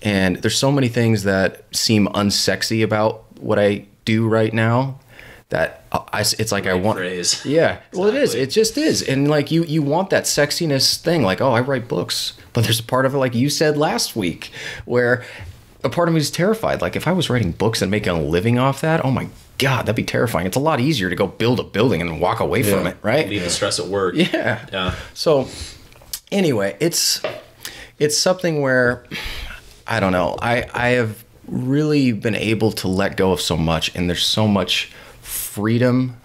And there's so many things that seem unsexy about what I do right now that it's like I want. Phrase. Yeah, well, exactly. It is. It just is. And like you want that sexiness thing, like, oh, I write books. But there's a part of it, like you said last week, where a part of me is terrified. Like if I was writing books and making a living off that, oh my God, that'd be terrifying. It's a lot easier to go build a building and then walk away from it, right? Leave the stress at work. Yeah. Yeah. So anyway, it's something where, I don't know, I have really been able to let go of so much, and there's so much freedom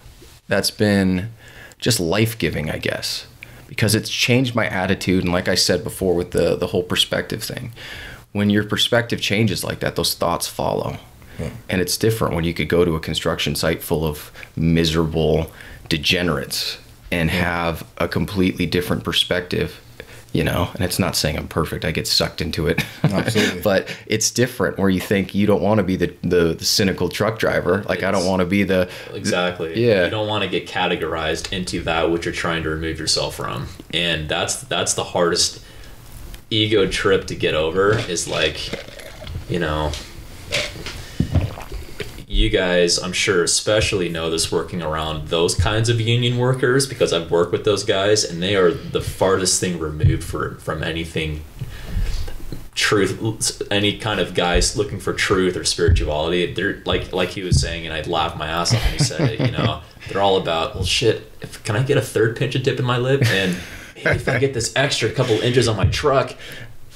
that's been just life-giving, I guess, because it's changed my attitude. And like I said before with the whole perspective thing, when your perspective changes like that, those thoughts follow. Yeah. And it's different when you could go to a construction site full of miserable degenerates and have a completely different perspective, and it's not saying I'm perfect. I get sucked into it. Absolutely. But it's different where you think you don't want to be the cynical truck driver. Like, I don't want to be the... Exactly. Yeah. You don't want to get categorized into that which you're trying to remove yourself from. And that's the hardest ego trip to get over, is like, you guys, I'm sure, especially know this working around those kinds of union workers, because I've worked with those guys, and they are the farthest thing removed from anything truth, any kind of guys looking for truth or spirituality. They're like he was saying, and I'd laugh my ass off when he said it, they're all about, well, shit, can I get a third pinch of dip in my lip? And maybe if I get this extra couple inches on my truck,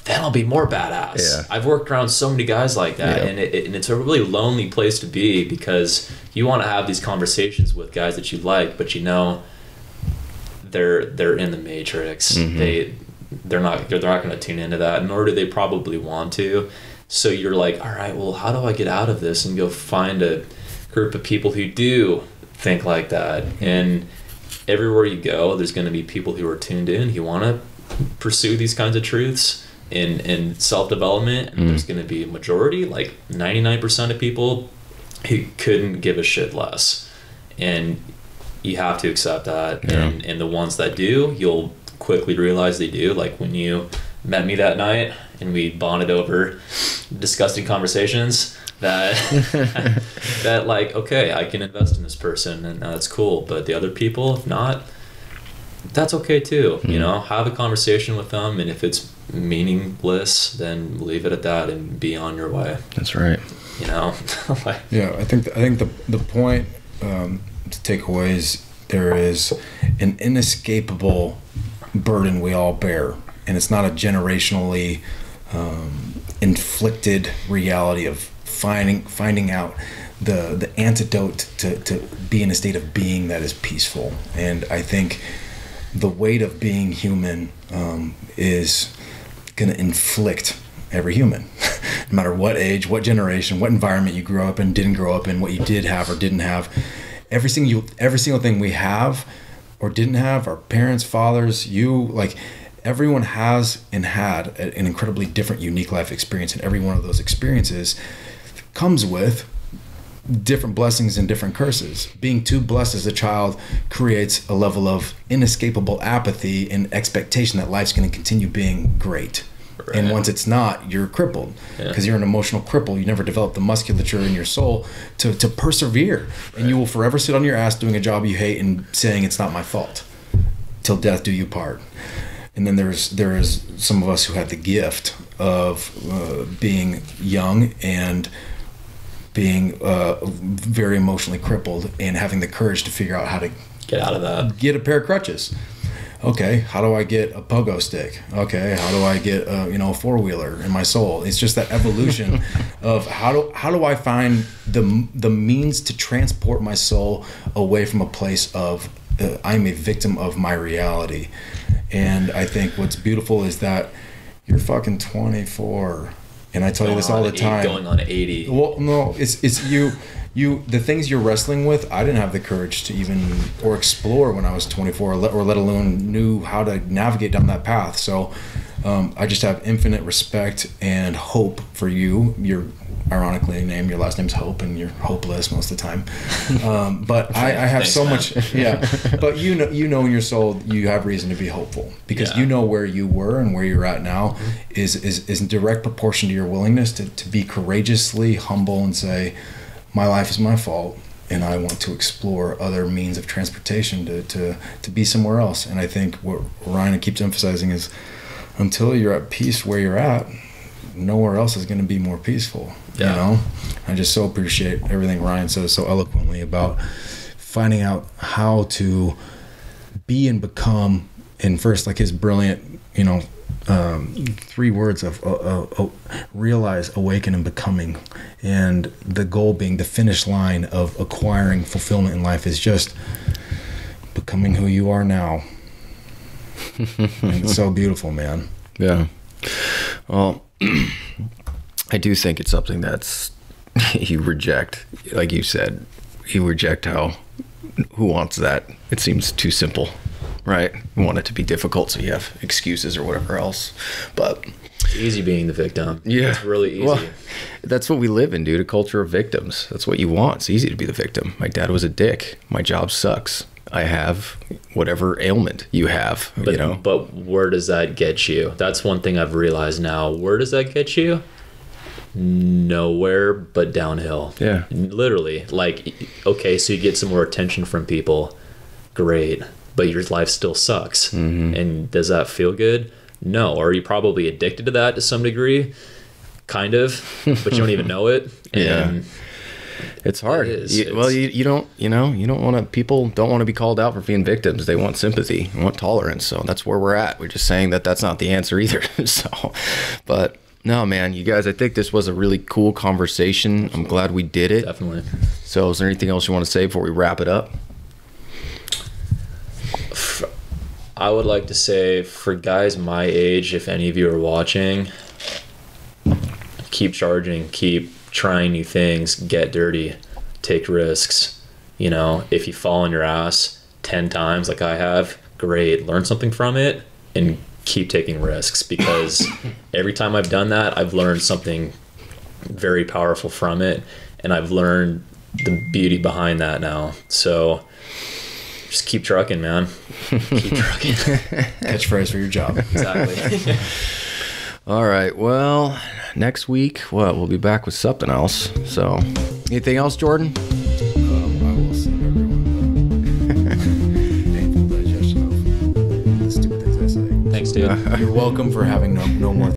then I'll be more badass. Yeah. I've worked around so many guys like that, yeah. and it's a really lonely place to be, because you want to have these conversations with guys that you like, but they're in the matrix. Mm-hmm. They're not going to tune into that, nor do they probably want to. So you're like, all right, well, how do I get out of this and go find a group of people who do think like that? And everywhere you go, there's going to be people who are tuned in, who want to pursue these kinds of truths in self-development, and there's going to be a majority, like 99% of people, who couldn't give a shit less, and you have to accept that. Yeah. And the ones that do, you'll quickly realize they do. Like when you met me that night and we bonded over disgusting conversations, that like, okay, I can invest in this person, and that's cool, but the other people, if not, that's okay too. Have a conversation with them, and if it's meaningless, then leave it at that and be on your way. That's right. You know? Yeah, I think the point to take away is there is an inescapable burden we all bear, and it's not a generationally inflicted reality of finding out the antidote to be in a state of being that is peaceful. And I think the weight of being human is going to inflict every human, no matter what age, what generation, what environment you grew up in, didn't grow up in, what you did have or didn't have. Every single thing we have or didn't have, our parents, fathers, everyone has and had an incredibly different, unique life experience, and every one of those experiences comes with different blessings and different curses. Being too blessed as a child creates a level of inescapable apathy and expectation that life's going to continue being great. Right. And once it's not, you're crippled because you're an emotional cripple. You never develop the musculature in your soul to persevere. Right. And you will forever sit on your ass doing a job you hate and saying it's not my fault till death do you part. And then there is some of us who had the gift of being young and being very emotionally crippled and having the courage to figure out how to get out of that. Get a pair of crutches. Okay, how do I get a pogo stick? Okay, how do I get a four-wheeler in my soul? It's just that evolution of how do I find the means to transport my soul away from a place of I'm a victim of my reality. And I think what's beautiful is that you're fucking 24, and I tell you this all the time. Going on 80. Well, no, it's you. The things you're wrestling with, I didn't have the courage to even or explore when I was 24, or let alone knew how to navigate down that path. So I just have infinite respect and hope for you. You're ironically named, your last name's Hope, and you're hopeless most of the time. But I have Thanks, so man. much, yeah. But you know in your soul you have reason to be hopeful because you know where you were and where you're at now is in direct proportion to your willingness to be courageously humble and say, my life is my fault, and I want to explore other means of transportation to be somewhere else. And I think what Ryan keeps emphasizing is until you're at peace where you're at, nowhere else is going to be more peaceful. Yeah. You know, I just so appreciate everything Ryan says so eloquently about finding out how to be and become, and first, like his brilliant, 3 words of realize, awaken, and becoming. And the goal being the finish line of acquiring fulfillment in life is just becoming who you are now. And it's so beautiful, man. Yeah. Well, I do think it's something that's you reject, like you said, you reject who wants that? It seems too simple, right? You want it to be difficult, so you have excuses or whatever else. But it's easy being the victim. Yeah. It's really easy. Well, that's what we live in, dude, a culture of victims. That's what you want. It's easy to be the victim. My dad was a dick. My job sucks. I have whatever ailment you have, But where does that get you? That's one thing I've realized now. Where does that get you? Nowhere but downhill. Yeah. Literally. Okay, so you get some more attention from people. Great. But your life still sucks. Mm-hmm. And does that feel good? No. Are you probably addicted to that to some degree? Kind of. But you don't even know it. And yeah. It's hard. You don't want to, people don't want to be called out for being victims. They want sympathy, they want tolerance. So that's where we're at. We're just saying that that's not the answer either. But no, man, you guys, I think this was a really cool conversation. I'm glad we did it. Definitely. So is there anything else you want to say before we wrap it up? I would like to say for guys my age, if any of you are watching, keep charging, keep trying new things, get dirty, take risks. If you fall on your ass 10 times like I have, great, learn something from it and keep taking risks, because every time I've done that, I've learned something very powerful from it, and I've learned the beauty behind that now. So just keep trucking, man. Keep trucking. Catchphrase for your job. Exactly. All right. Well, next week, we'll be back with something else. So, anything else, Jordan? I will save everyone painful digestion of the stupid things I say. Thanks, dude. You're welcome for having no more